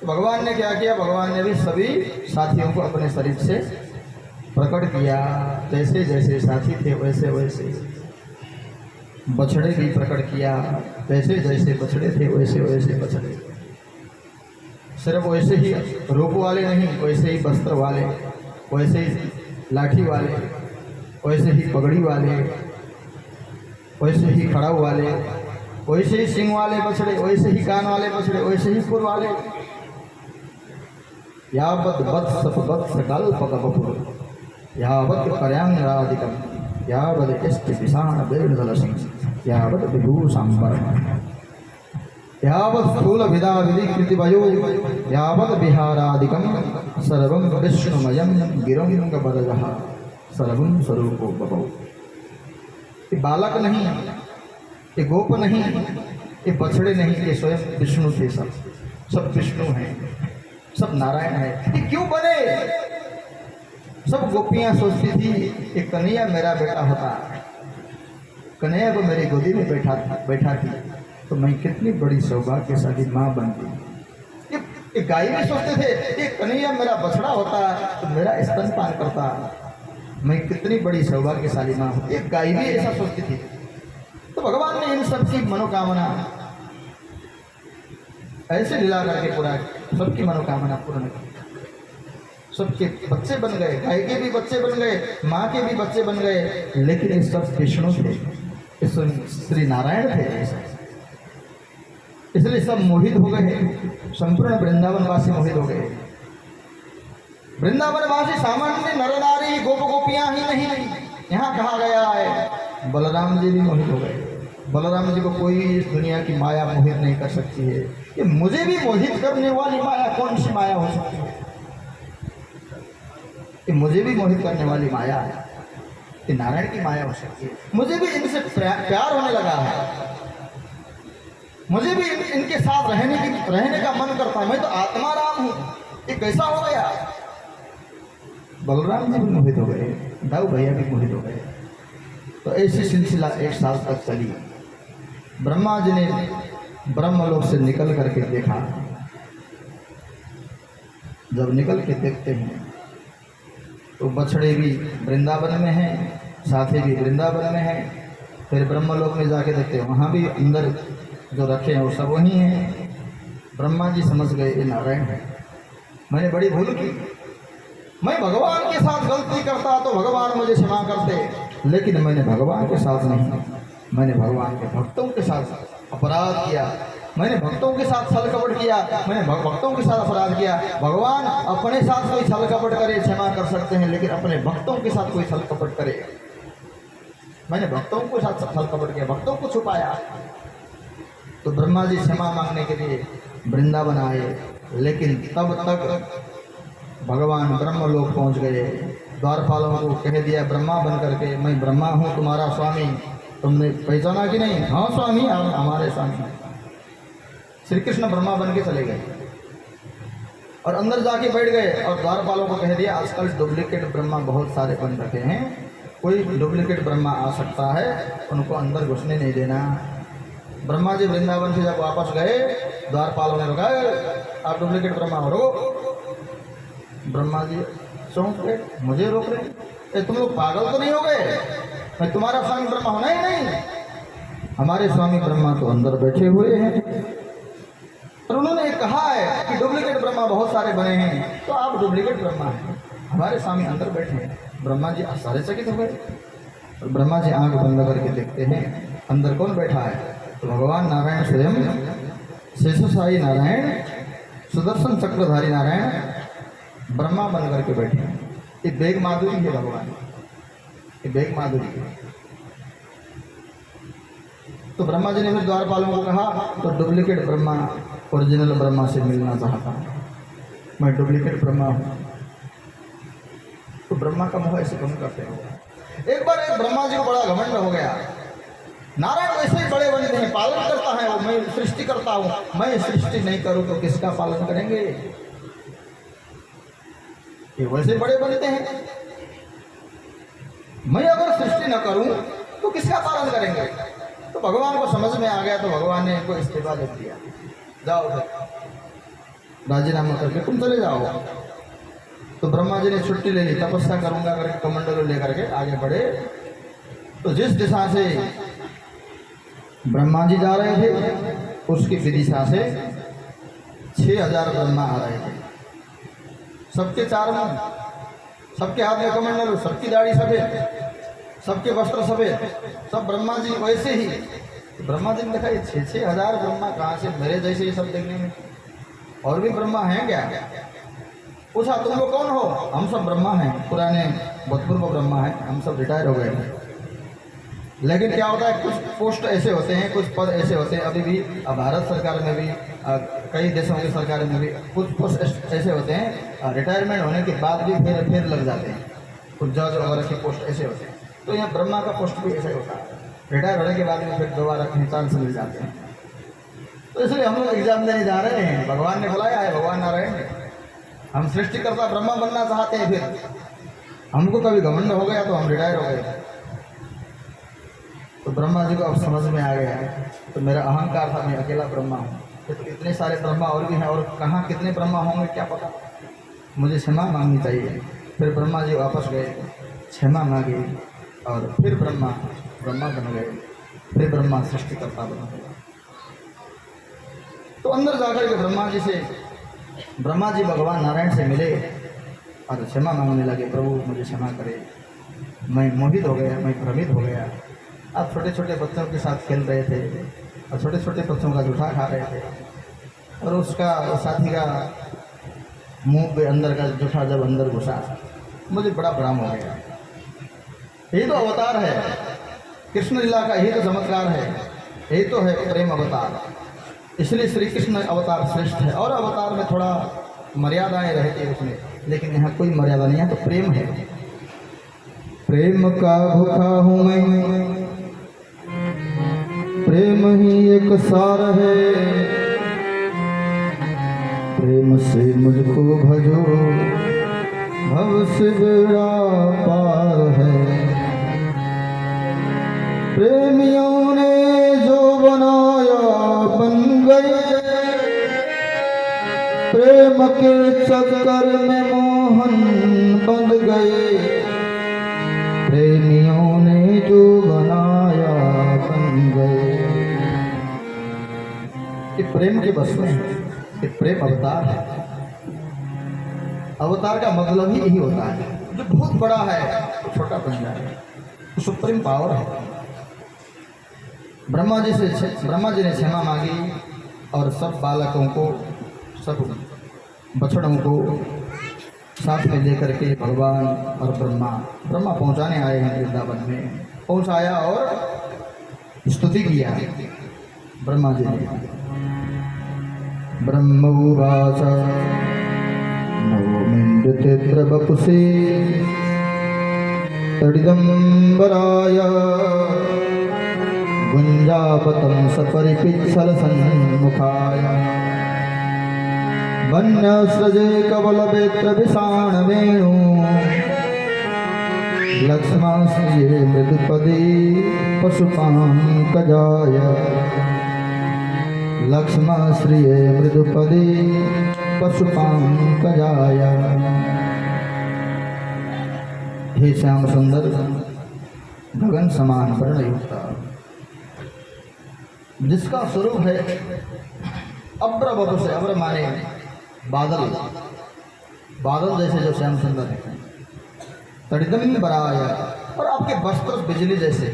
तो भगवान ने क्या किया? भगवान ने भी सभी साथियों को अपने शरीर से प्रकट किया, जैसे जैसे साथी थे वैसे वैसे। बछड़े भी प्रकट किया, जैसे जैसे बछड़े थे वैसे वैसे बछड़े। सिर्फ वैसे ही रूप वाले नहीं, वैसे ही वस्त्र वाले, वैसे ही लाठी वाले, वैसे ही पगड़ी वाले, वैसे ही खड़ाऊ वाले, वैसे ही सिंह वाले बछड़े, वैसे ही कान वाले बछड़े, वैसे ही पुर वाले। यावत् वत्स वत्स कल्पकपुर यावत् पर्यांगराधिकम यावत् इष्ट विषाण वेणुदलसिंह यावत् विभूषाम्बर यावत् स्थूल विदा विधि कृतिवयो यावत् विहारादिकम सर्वं विष्णुमयं गिरंग बदजः सर्वं स्वरूपो बभौ। ये बालक नहीं, ये गोप नहीं, ये बछड़े नहीं, ये स्वयं विष्णु थे। सब विष्णु हैं, सब नारायण है। ये क्यों बने? सब गोपियां सोचती थी कि कन्हैया मेरा बेटा होता, कन्हैया को मेरी गोदी में बैठा थी तो मैं कितनी बड़ी सौभाग्यशाली माँ बनती। ये गाय भी सोचते थे कि कन्हैया मेरा बछड़ा होता तो मेरा स्तनपान करता, मैं कितनी बड़ी सौभाग्यशाली माँ हूँ। एक गाय भी ऐसा सोचती थी। तो भगवान ने इन सबकी मनोकामना ऐसे लीला करके पूरा, सबकी मनोकामना पूर्ण की। सबके बच्चे बन गए, गाय के भी बच्चे बन गए, माँ के भी बच्चे बन गए, लेकिन ये सब विष्णु थे, श्री नारायण थे। इसलिए सब मोहित हो गए, संपूर्ण वृंदावनवासी मोहित हो गए। वृंदावनवासी सामान्य नर नारी गोप गोपियां ही नहीं, यहाँ कहा गया है बलराम जी भी मोहित हो गए। बलराम जी को कोई इस दुनिया की माया मोहित नहीं कर सकती है। कि मुझे भी मोहित करने वाली माया कौन सी माया हो सकती है? कि मुझे भी मोहित करने वाली माया है कि नारायण की माया हो सकती है। मुझे भी इनसे प्यार होने लगा है, मुझे भी इनके साथ रहने का मन करता है। मैं तो आत्मा राम हूँ, ये कैसा हो गया? बलराम जी भी मोहित हो गए, दाऊ भैया भी मोहित हो गए। तो ऐसी सिलसिला 1 साल तक चली। ब्रह्मा जी ने ब्रह्मलोक से निकल करके देखा। जब निकल के देखते हैं तो बछड़े भी वृंदावन में हैं, साथी भी वृंदावन में हैं। फिर ब्रह्मलोक में जाके देखते हैं, वहाँ भी अंदर जो रखे हैं वो सब वही हैं। ब्रह्मा जी समझ गए ये नारायण है, मैंने बड़ी भूल की। मैं भगवान के साथ गलती करता तो भगवान मुझे क्षमा करते, लेकिन मैंने भगवान के साथ नहीं, मैंने भगवान के भक्तों के साथ अपराध किया। मैंने भक्तों के साथ छल कपट किया, मैंने भक्तों के साथ अपराध किया। भगवान अपने साथ कोई छल कपट करे क्षमा कर सकते हैं, लेकिन अपने भक्तों के साथ कोई छल कपट करे, मैंने भक्तों के साथ छल कपट किया, भक्तों को छुपाया। तो ब्रह्मा जी क्षमा मांगने के लिए वृंदावन आए। लेकिन तब तक भगवान ब्रह्मलोक पहुंच गए। द्वारपालों को कह दिया ब्रह्मा बन करके, मैं ब्रह्मा हूँ तुम्हारा स्वामी, तुमने पहचाना कि नहीं? हाँ स्वामी, आप हमारे स्वामी। श्री कृष्ण ब्रह्मा बन के चले गए और अंदर जाके बैठ गए और द्वारपालों को कह दिया आजकल डुप्लीकेट ब्रह्मा बहुत सारे बन रखे हैं, कोई डुप्लीकेट ब्रह्मा आ सकता है, उनको अंदर घुसने नहीं देना। ब्रह्मा जी वृंदावन से जब वापस गए, द्वारपालों ने रोका, आप डुप्लीकेट ब्रह्मा हो रो। ब्रह्मा जी चौंक गए, मुझे रोक रहे, तुम लोग पागल तो नहीं हो गए? मैं तुम्हारा स्वामी ब्रह्मा होना ही नहीं? हमारे स्वामी ब्रह्मा तो अंदर बैठे हुए हैं और उन्होंने कहा है कि डुप्लीकेट ब्रह्मा बहुत सारे बने हैं, तो आप डुप्लीकेट ब्रह्मा हैं, हमारे स्वामी अंदर बैठे हैं। ब्रह्मा जी आश्चर्यचकित हो गए और ब्रह्मा जी आंख बंद करके देखते हैं अंदर कौन बैठा है, तो भगवान नारायण स्वयं, शेषशाही नारायण, सुदर्शन चक्रधारी नारायण ब्रह्मा बन करके बैठे हैं। ये बेग माधुरी है भगवान, ये बेग माधुरी है। तो ब्रह्मा जी ने फिर द्वारपालों को कहा, तो डुप्लीकेट ब्रह्मा ओरिजिनल ब्रह्मा से मिलना चाहता हूँ, मैं डुप्लीकेट ब्रह्मा हूँ। तो ब्रह्मा का मोह ऐसे कम करते हो। एक बार एक ब्रह्मा जी को बड़ा घमंड हो गया, नारायण वैसे ही बड़े बनते हैं, पालन करता है वो, मैं सृष्टि करता हूँ, मैं सृष्टि नहीं करूँ तो किसका पालन करेंगे? ये वैसे बड़े बनते हैं, मैं अगर सृष्टि न करूं तो किसका पालन करेंगे? तो भगवान को समझ में आ गया, तो भगवान ने इनको इस्तीफा लिख दिया, जाओ राजीनामा करके तुम चले जाओ। तो ब्रह्मा जी ने छुट्टी ले ली, तपस्या करूंगा करके कमंडलों लेकर के आगे बढ़े। तो जिस दिशा से ब्रह्मा जी जा रहे थे उसकी विदिशा से 6000 ब्रह्मा आ रहे थे, सबके चार मुंह, सबके हाथ में कमंडल, सबकी दाढ़ी सफेद, सबके वस्त्र सफेद, सब ब्रह्मा जी वैसे ही। तो ब्रह्मा जी ने देखा ये 6,000 ब्रह्मा कहाँ से, मेरे जैसे ये सब देखने में, और भी ब्रह्मा हैं क्या? पूछा तुम लोग कौन हो? हम सब ब्रह्मा हैं, पुराने भूतपूर्व ब्रह्मा हैं, हम सब रिटायर हो गए। लेकिन क्या होता है, कुछ पोस्ट ऐसे होते हैं, कुछ पद ऐसे होते हैं, अभी भी भारत सरकार में भी, कई देशों की सरकार में भी कुछ पोस्ट ऐसे होते हैं, रिटायरमेंट होने के बाद भी फिर लग जाते हैं, कुछ जज वगैरह के पोस्ट ऐसे होते हैं। तो यहाँ ब्रह्मा का पोस्ट भी ऐसा ही होता है, रिटायर होने के बाद में फिर दोबारा कहीं चांस मिल जाते हैं। तो इसलिए हम लोग एग्जाम देने जा रहे हैं, भगवान ने बुलाया है, भगवान नारायण ने, हम सृष्टिकर्ता ब्रह्मा बनना चाहते हैं। फिर हमको कभी घमंड हो गया तो हम रिटायर हो गए। तो ब्रह्मा जी को अब समझ में आ गया, तो मेरा अहंकार था, मैं अकेला ब्रह्मा हूँ, तो इतने सारे ब्रह्मा और भी हैं, और कहाँ कितने ब्रह्मा होंगे क्या पता, मुझे क्षमा मांगनी चाहिए। फिर ब्रह्मा जी वापस गए, क्षमा मांगी और फिर ब्रह्मा बन गए, फिर ब्रह्मा सृष्टिकर्ता बन गए। तो अंदर जाकर के ब्रह्मा जी भगवान नारायण से मिले और क्षमा मांगने लगे, प्रभु मुझे क्षमा करे, मैं मोहित हो गया, मैं भ्रमित हो गया। आप छोटे छोटे बच्चों के साथ खेल रहे थे और छोटे छोटे बच्चों का जूठा खा रहे थे, और उसका साथी का मुंह पे अंदर का जूठा जब अंदर घुसा, मुझे बड़ा भ्रम हो गया। यही तो अवतार है कृष्ण लीला का, यही तो चमत्कार है, यही तो है प्रेम अवतार। इसलिए श्री कृष्ण अवतार श्रेष्ठ है, और अवतार में थोड़ा मर्यादाएं रहती है उसमें, लेकिन यहाँ कोई मर्यादा नहीं है, तो प्रेम है। प्रेम का भूखा हूँ मैं, प्रेम ही एक सार है, प्रेम से मुझको भजो भव से बेड़ा पार है। प्रेमियों ने जो बनाया बन गए, प्रेम के चक्कर में मोहन बन गए। प्रेमियों ने जो बनाया बन गए। ये प्रेम के बस में है, ये प्रेम अवतार है। अवतार का मतलब ही यही होता है, जो बहुत बड़ा है तो छोटा बन जाए, सुप्रीम पावर है। ब्रह्मा जी ने क्षमा मांगी और सब बालकों को, सब बछड़ों को साथ में लेकर के भगवान और ब्रह्मा पहुंचाने आए हैं वृंदावन में। पहुंचाया और स्तुति किया ब्रह्मा जी ने। ब्रह्मोवाच नवमिन्द्रते वपुषे तडिदम्बराय गुञ्जापतं सपरिपिच्छलसन्मुखाय वन्यस्रजे कवलवेत्रविषाणवेणु लक्ष्माश्रिये मृदुपदे पशुपाङ्कजाय लक्ष्माश्रिये मृदुपदे पशुपाङ्कजाय। हे श्याम सुंदर गगन समान वर्णयुक्त जिसका स्वरूप है अब्र बबु से, अब्र माने बादल, बादल जैसे जो श्याम सुंदर है, तड़िदम बराय, और आपके वस्त्र बिजली जैसे,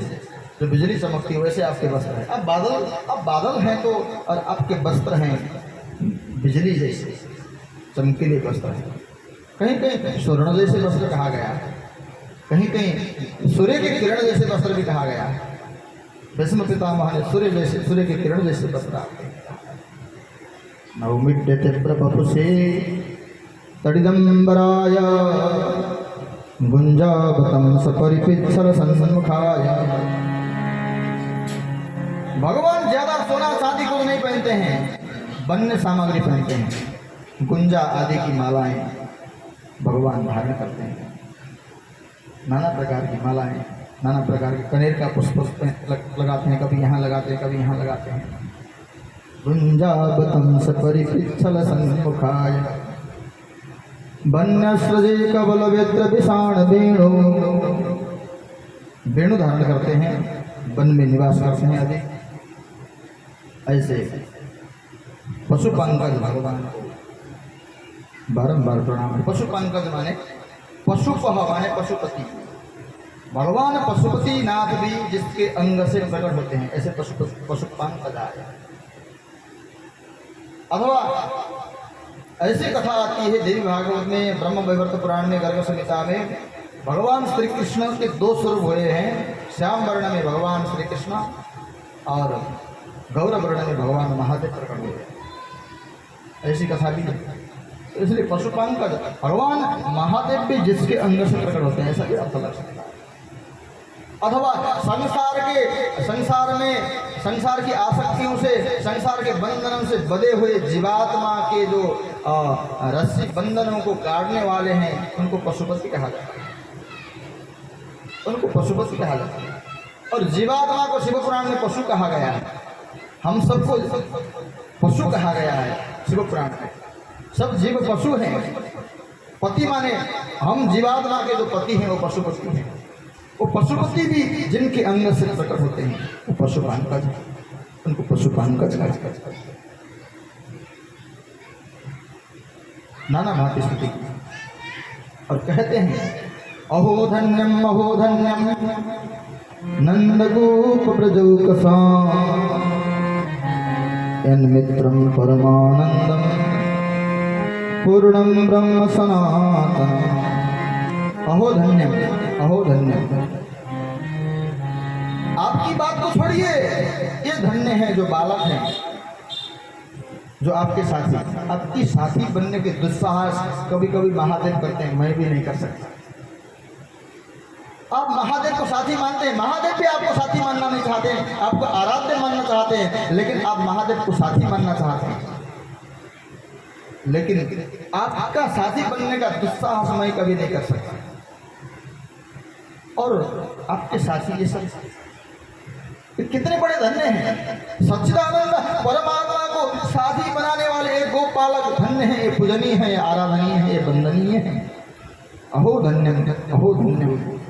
जो बिजली चमकती है वैसे आपके वस्त्र हैं। अब बादल हैं तो, और आपके वस्त्र हैं बिजली जैसे चमकीले वस्त्र हैं। कहीं कहीं स्वर्ण जैसे वस्त्र कहा गया है, कहीं कहीं सूर्य के किरण जैसे वस्त्र भी कहा गया है। भीष्म पितामह ने सूर्य के किरण जैसे वस्त्र नवमिड्यते प्रपपुषे तडिदम्बराय गुंजावतं सपरिपिच्छल सन्मुखाय। भगवान ज्यादा सोना चांदी को नहीं पहनते हैं, वन्य सामग्री पहनते हैं। गुंजा आदि की मालाएं भगवान धारण करते हैं, नाना प्रकार की मालाएं, नाना प्रकार के कनेर का पुष्प लगाते हैं, कभी यहाँ लगाते हैं, कभी यहाँ लगाते हैं। गुंजावतं सपरिपिच्छल सन्मुखाय वन्यस्रजे कवलवेत्रविषाण वेणु, वेणु धारण करते हैं, वन में निवास करते हैं आदि। ऐसे पशु पंकज भगवान को बारंबार प्रणाम। पशु पंकज माने पशुपह माने पशुपति, भगवान पशुपति नाथ भी जिसके अंग से प्रकट होते हैं, ऐसे पशु पंकज आए। अथवा ऐसी कथा आती है देवी भागवत में, ब्रह्म वैवर्त पुराण में, गर्ग संहिता में, भगवान श्री कृष्ण के दो स्वरूप हुए हैं। श्याम वर्ण में भगवान श्री कृष्ण और गौर वर्ण में भगवान महादेव प्रकट हुए, ऐसी कथा भी है। इसलिए पशुपांकज भगवान महादेव भी जिसके अंग से प्रकट होते हैं, ऐसा भी अर्थ लग सकता है। अथवा संसार की आसक्तियों से, संसार के बंधनों से बंधे हुए जीवात्मा के जो रस्सी बंधनों को काटने वाले हैं, उनको पशुपति कहा जाता है, उनको पशुपति कहा जाता है। और जीवात्मा को शिव पुराण में पशु कहा गया है, हम सबको पशु कहा गया है शिव पुराण में। सब जीव पशु हैं। पति माने हम जीवात्मा के जो पति हैं वो पशुपति हैं। वो पशुपति भी जिनके अंग से प्रकट होते हैं वो पशुपांकज, उनको पशुपांकज कहा। नाना भांति स्तुति की और कहते हैं अहो धन्यम नंदगोप ब्रजौकसा यन्मित्रं परमानंदम पूर्णं ब्रह्म सनातनम्। अहो धन्यम, अहो धन्यम। आपकी बात तो छोड़िए, ये धन्य है जो बालक हैं, जो आपके साथी, आपकी साथी बनने के दुस्साहस कभी कभी महादेव करते हैं, मैं भी नहीं कर सकता। आप महादेव को साथी मानते हैं, महादेव भी आपको साथी मानना नहीं चाहते हैं, आपको आराध्य मानना चाहते हैं, लेकिन आप महादेव को साथी मानना चाहते हैं। लेकिन आपका साथी बनने का दुस्साहस मैं कभी नहीं कर सकता। और आपके साथी ये सब कितने बड़े धन्य हैं। सच्चिदानंद परमात्मा को साथी बनाने वाले एक गोपालक धन्य है, ये पूजनीय है, ये आराधनीय है, ये वंदनीय है। अहो धन्यम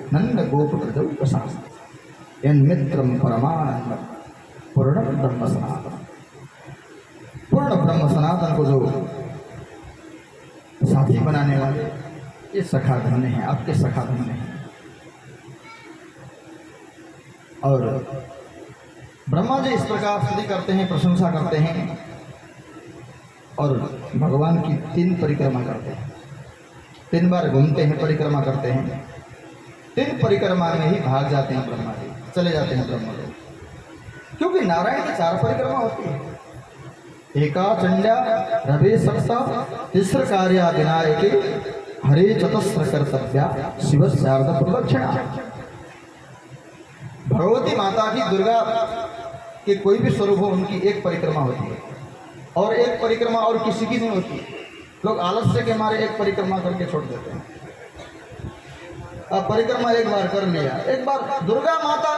नंद गोप प्रजौकसा यन्मित्रं परमानंदम पूर्ण ब्रह्म सनातन। पूर्ण ब्रह्म सनातन को जो साथी बनाने वाले ये सखा धन्य हैं, आपके सखा धन्य हैं। और ब्रह्मा जी इस प्रकार स्तुति करते हैं, प्रशंसा करते हैं और भगवान की 3 परिक्रमा करते हैं। 3 बार घूमते हैं, परिक्रमा करते हैं। 3 परिक्रमा में ही भाग जाते हैं ब्रह्मा जी, चले जाते हैं ब्रह्मा जी, क्योंकि नारायण की 4 परिक्रमा होती है। एका चंड्या रवे सप्ता तिस्र कार्या विनायके हरे चतस्र कर्तव्या शिव शारदा प्रदक्षिणा। भगवती माता की दुर्गा के कोई भी स्वरूप हो उनकी एक परिक्रमा होती है और एक परिक्रमा और किसी की नहीं होती। लोग आलस्य के मारे एक परिक्रमा करके छोड़ देते हैं। अब परिक्रमा एक बार कर लिया, एक बार दुर्गा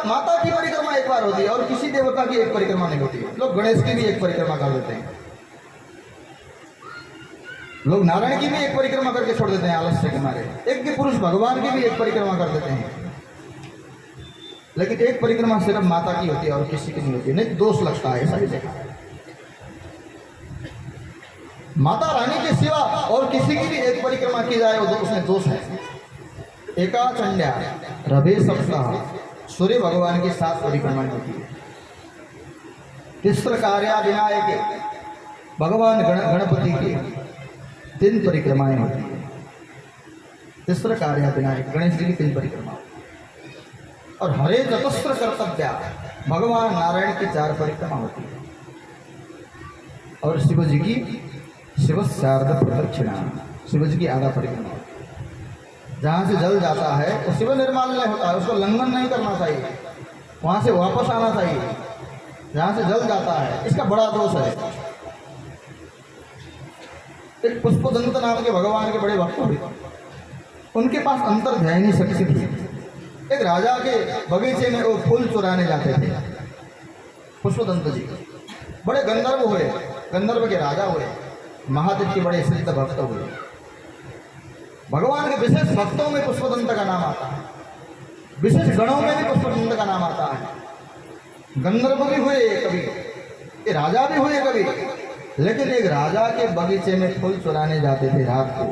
माता की परिक्रमा एक बार होती है और किसी देवता की एक परिक्रमा नहीं होती है। लोग गणेश की भी एक परिक्रमा कर देते हैं, लोग नारायण की भी एक परिक्रमा करके छोड़ देते हैं आलस्य के मारे, एक के पुरुष भगवान की भी एक परिक्रमा कर देते हैं। लेकिन एक परिक्रमा सिर्फ माता की होती है और किसी की नहीं होती, नहीं दोष लगता है। ऐसा ही देखा है, माता रानी के सिवा और किसी की भी एक परिक्रमा की जाए उसमें दोष है। एका चंड्या रवे सप्ताह सूर्य भगवान की 7 परिक्रमाएं होती है। तिस्र कार्या विनायक भगवान गणपति की 3 परिक्रमाएं होती है। तिस्र कार्या विनायक गणेश जी की 3 परिक्रमा और हरे चतुस्र कर्तव्या भगवान नारायण की 4 परिक्रमा होती है और शिव जी की शिव शारदा प्रदक्षिणा, शिव जी की आधा परिक्रमा। जहाँ से जल जाता है वो शिव निर्माल्य होता है, उसको लंघन नहीं करना चाहिए, वहाँ से वापस आना चाहिए। जहाँ से जल जाता है इसका बड़ा दोष है। एक पुष्पदंत नाम के भगवान के बड़े भक्त हुए, उनके पास अंतर्ध्यायनी शक्ति थी। एक राजा के बगीचे में वो फूल चुराने जाते थे। पुष्पदंत जी बड़े गंधर्व हुए, गंधर्व के राजा हुए, महादेव के बड़े सिद्ध भक्त हुए। भगवान के विशेष भक्तों में पुष्पदंत का नाम आता है, विशेष गणों में भी पुष्पदंत का नाम आता है। गंधर्व भी हुए कभी, ये राजा भी हुए कभी। लेकिन एक राजा के बगीचे में फूल चुराने जाते थे रात को,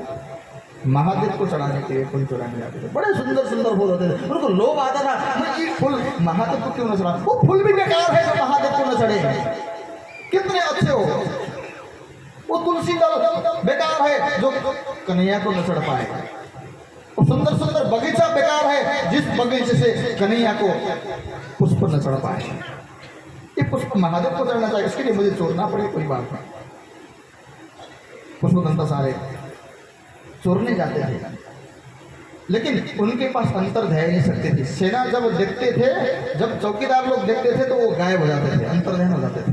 महादेव को चढ़ाने के लिए फूल चुराने जाते थे। बड़े सुंदर सुंदर फूल होते थे, उनको लोभ आता था मैं ये फूल महादेव को क्यों न चढ़ा, वो फूल भी बेकार है जो महादेव को न चढ़े। कितने अच्छे हो, वो तुलसी दल बेकार है जो कन्हैया को न चढ़ पाए। वो सुंदर सुंदर बगीचा बेकार है जिस बगीचे से कन्हैया को पुष्प न चढ़ पाए। ये पुष्प महादेव को चढ़ना चाहिए, इसके लिए मुझे चोरना पड़े कोई बात नहीं। पुष्पदंत सारे चोरने जाते थे, लेकिन उनके पास अंतर्ध्यायनी शक्ति थी। सेना जब देखते थे, जब चौकीदार लोग देखते थे तो वो गायब हो जाते थे, अंतर्ध्यान हो जाते थे।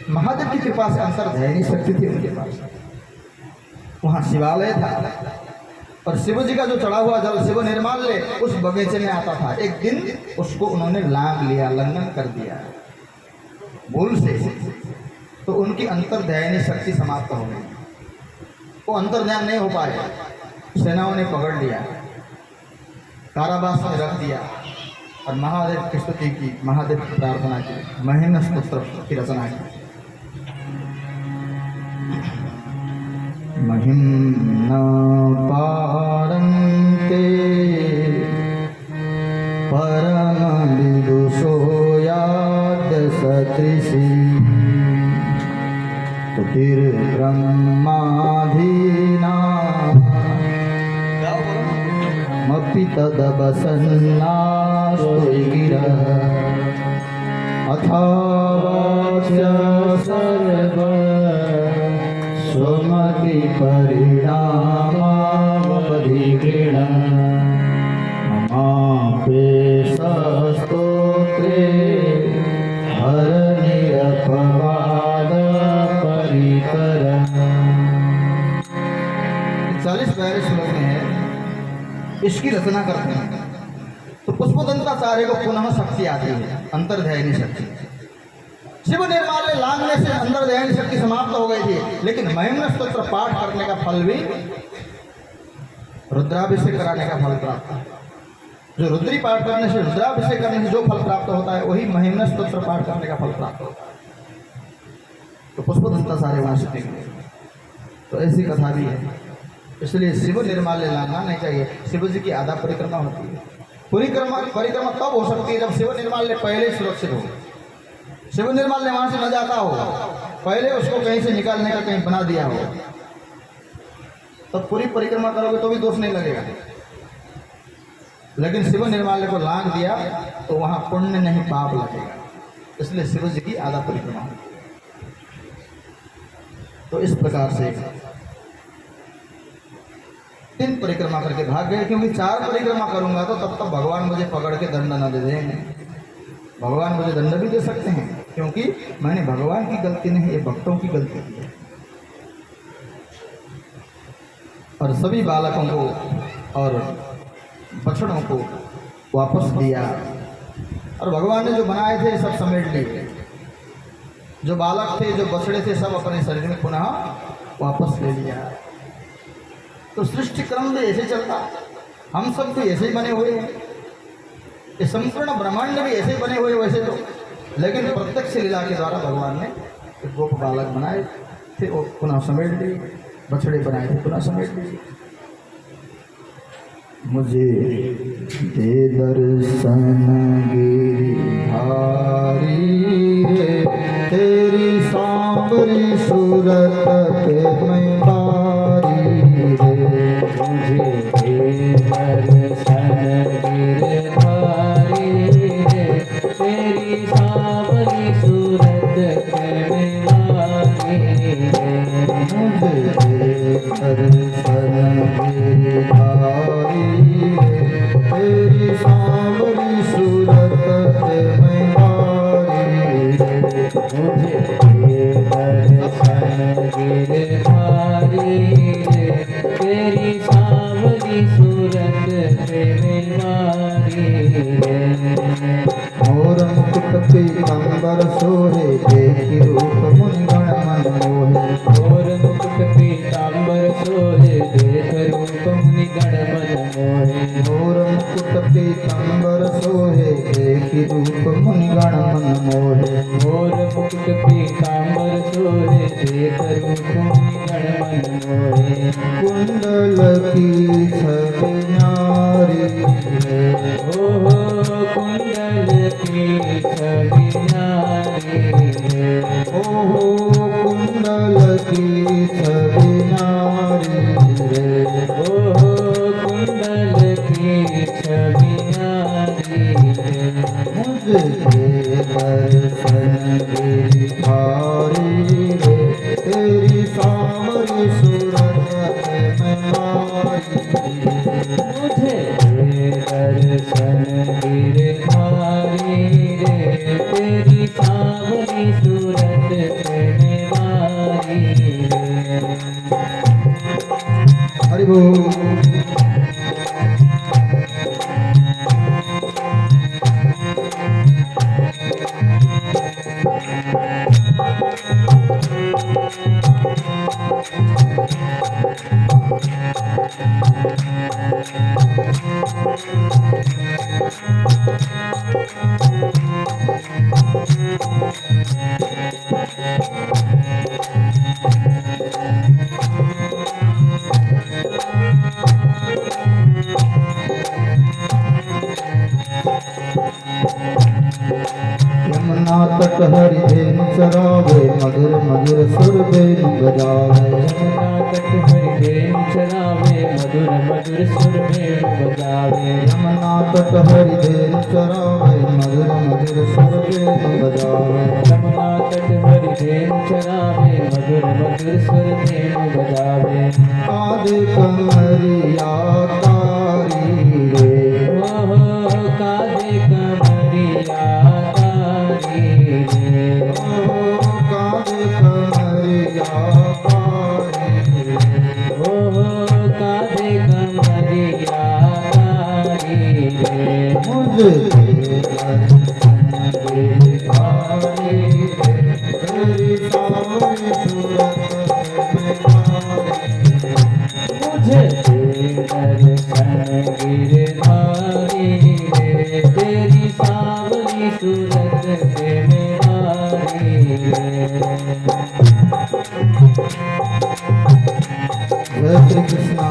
महादेव की कृपा से अंतर्ध्यायनी शक्ति थी उनके पास। वहाँ शिवालय था और शिव जी का जो चढ़ा हुआ जल शिव निर्माल्य उस बगीचे में आता था। एक दिन उसको उन्होंने लांग लिया, लंघन कर दिया भूल से, तो उनकी अंतर्ध्यायनी शक्ति समाप्त हो गई। वो अंतर्ध्यान नहीं हो पाए, सेनाओं ने पकड़ लिया, कारावास में रख दिया और महादेव की स्तुति की, महादेव की प्रार्थना की, महिम स्तोत्र की रचना की। महिम न पारन्ते परम विदुषो याद सदृशी तुतिर्ब्रह्माधीना मपि तदवसन्नास्तु गिरः अथावास्य सर्व स्वमति परिणामावधिगृण ममापे स्तोत्रे हरनिरपवाद परिकर। 40 प्यारे श्लोक में है, इसकी रचना करते हैं तो पुष्पदंताचार्य को पुनः शक्ति आती है, अंतर्ध्यायनी शक्ति। शिव निर्माल्य लांघने से अंतर्ध्यायनी शक्ति समाप्त हो गई थी, लेकिन महिम्न स्तोत्र पाठ करने का फल भी रुद्राभिषेक कराने का फल प्राप्त है। जो रुद्री पाठ करने से, रुद्राभिषेक करने से जो फल प्राप्त होता है वही महिम्न स्तोत्र पाठ करने का फल प्राप्त होता है। तो पुष्पदंताचार्य वहां से निकले। तो ऐसी कथा भी है, इसलिए शिव निर्माल्य लांघना नहीं चाहिए। शिव जी की आधा परिक्रमा होती है। परिक्रमा तब हो सकती है जब शिव निर्माल्य पहले सुरक्षित हो, शिव निर्माल्य वहां से न जाता हो, पहले उसको कहीं से निकालने का कहीं बना दिया हो, तब तो पूरी परिक्रमा करोगे तो भी दोष नहीं लगेगा। लेकिन शिव निर्माल्य को लांघ दिया तो वहां पुण्य नहीं पाप लगेगा, इसलिए शिव जी की आधा परिक्रमा। तो इस प्रकार से 3 परिक्रमा करके भाग गए, क्योंकि 4 परिक्रमा करूंगा तो तब तक भगवान मुझे पकड़ के दंड न दे देंगे। भगवान मुझे दंड भी दे सकते हैं, क्योंकि मैंने भगवान की गलती नहीं, ये भक्तों की गलती है। और सभी बालकों को और बछड़ों को वापस दिया, और भगवान ने जो बनाए थे सब समेट लिए। जो बालक थे, जो बछड़े थे, सब अपने शरीर में पुनः वापस ले लिया। तो सृष्टि क्रम भी ऐसे चलता, हम सब भी ऐसे ही बने हुए हैं, ये संपूर्ण ब्रह्मांड भी ऐसे ही बने हुए वैसे तो, लेकिन प्रत्यक्ष लीला के द्वारा भगवान ने गोप बालक बनाए थे, वो पुनः समेट लिए, बछड़े बनाए थे पुनः समेट लिए। मुझे दे दर्शन गिरिधारी रे, तेरी सांवरी सूरत पे मैं बारी रे। मुझे दे दर्शन गिरधारी रे, तेरी सांवरी सूरत पे मैं बारी रे। मुझे दे दर्शन गिरिधारी रे, तेरी सांवरी सूरत पे मैं बारी रे। मुझे दे दर्शन गिरधारी रे, तेरी सांवरी सूरत पे मैं बारी रे। मोर मुकुट पीतांबर सोहे, देखि रूप मुनि गण मन मोहे। और मुकुट पीतांबर सोहे, देख रूप मुनि गण मन मोहे। मोर मुकुट पीतांबर सोहे, देखि रूप मुनि गण मन मोहे। और मुकुट पीतांबर सोहे, देख रूप मुनि गण मन मोहे। कुंडल की छवि न्यारी रे, हो कुंडल की छवि न्यारी रे। ओहो कुंडल की छवि न्यारी रे। ओहो कुंडल की छवि न्यारी रे। मुझे दे दर्शन गिरिधारी रे, तेरी सांवरी सूरत पे मैं बारी रे। मुझे दे दर्शन गिरधारी रे, तेरी सांवरी सूरत पे मैं बारी रे। हरि बोल। यमुना तट हरि धेन चरावे, मधुर मधुर सुर बेन बजावे। यमुना तट हरि बेन चरावे, मधुर मधुर सुर बेन बजावे। यमुना तट हरि धेन चरावे, मधुर मधुर सुर बेन बजावे। यमुना तट हरि बेन चरावे, मधुर मधुर सुर बेन बजावे। कादे कमरिया तारी रे, ओहो कादे कमरिया तारी रे। ओ कादे कमरिया तारी रे। ओहो कादे कमरिया तारी रे। मुझे दे दर्शन गिरधारी रे, तेरी सांवरी सूरत पे मैं बारी रे। मुझे दे दर्शन गिरधारी रे, तेरी सांवरी सूरत पे मैं बारी रे। जय श्री कृष्णा।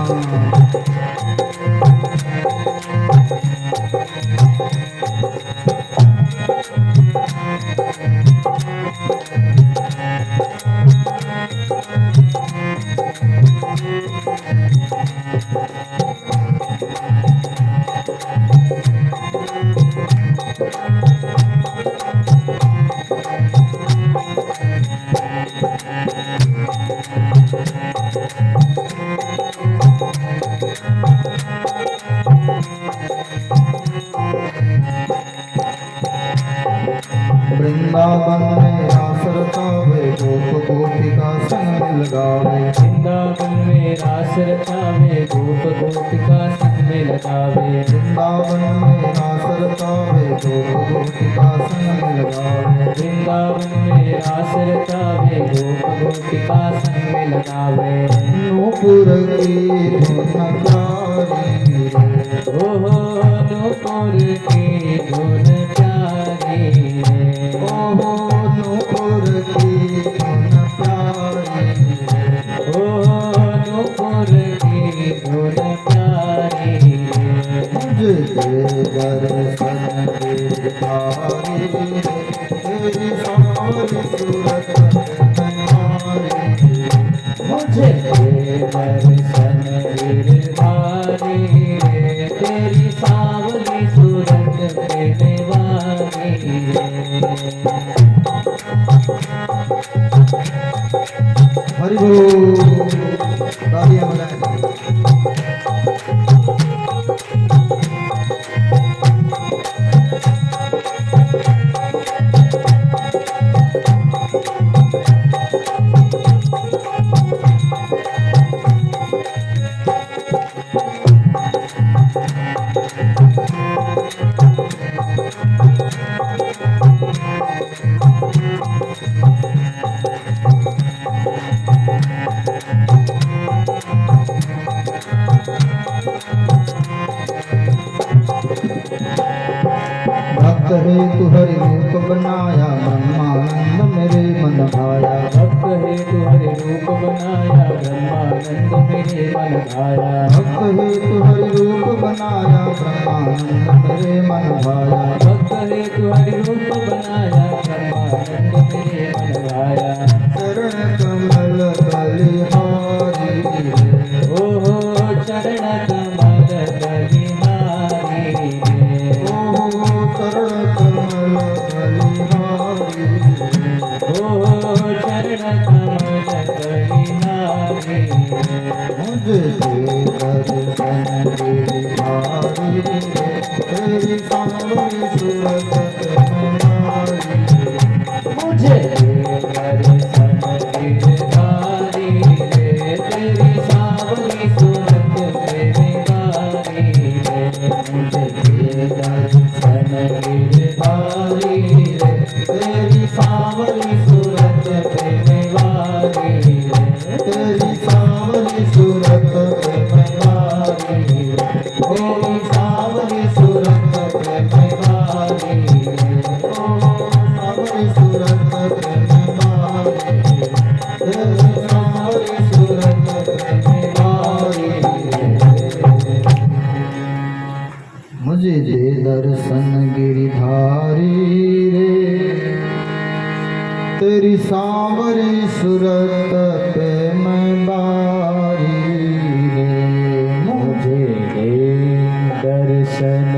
वृंदावन में रास रचावे गोप गोपिका संग मिल गावे वृंदावन में रास रचावे गोप गोपिका संग में लगावे वृंदावन में रास रचावे गोप गोपिका संग मिल गावे वृंदावन में रास रचावे गोप गोपिका संग में लगावे नूपुर की धुन प्यारी रे ओहो नूपुर की धुन प्यारी रे ओहो नूपुर की धुन प्यारी रे ओहो नूपुर की धुन प्यारी रे मुझे दे दर्शन दे भारी रे तेरी सावरी सूरत तुम्हारी मुझे दे दर्शन गिरधारी रे तेरी सावली सूरत पे निवारी रे हरि बोल तालियां बजाएं भक्त हेतु हरि रूप बनाया ब्रह्मानंद मेरे मन भाया भक्त हेतु हरि रूप बनाया ब्रह्मानंद मेरे मन भाया भक्त हेतु हरि रूप बनाया ब्रह्मानंद मेरे मन भाया भक्त हेतु हरि रूप बनाया ब्रह्मानंद मेरे मन भाया चरण कमल बलिहारी रे ओहो चरण कमल बलिहारी रे ओहो चरण कमल बलिहारी रे ओहो चरण कमल बलिहारी रे मुझे दे दर्शन गिरधारी रे तेरी सावरी सूरत तुम्हारी मुझे दर्शन गिरधारी रे तेरी सावली सूरत पे निवारी रे मुझे दर्शन गिरधारी रे तेरी सावली सूरत पे निवारी रे तेरी सावरी सूरत तुम्हारी तेरी सावली सूरत पे निवारी रे सावरी सूरत तुम्हारी तेरी सावरी सूरत तुम्हारी मुझे दे दर्शन गिरधारी रे तेरी सावरी सूरत पे मैं बारी रे मुझे दे दर्शन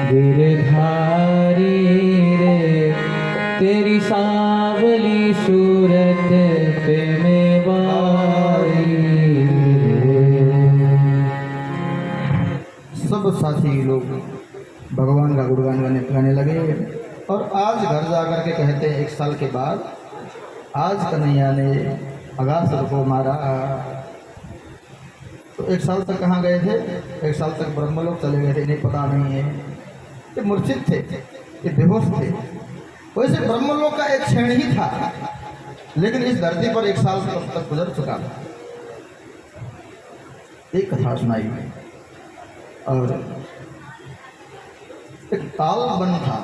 गिरधारी रे तेरी सावली सूरत पे मेवारी रे। सब साथी लोग भगवान का गुणगान गाने लगे और आज घर जाकर के कहते हैं 1 साल के बाद आज कन्हैया ने अगासुर को मारा। तो 1 साल तक कहाँ गए थे? 1 साल तक ब्रह्मलोक चले गए थे, इन्हें पता नहीं है। ये मूर्छित थे, ये बेहोश थे। वैसे ब्रह्मलोक का एक क्षण ही था, लेकिन इस धरती पर 1 साल तक गुजर चुका था। एक कथा सुनाई और एक ताल बन था,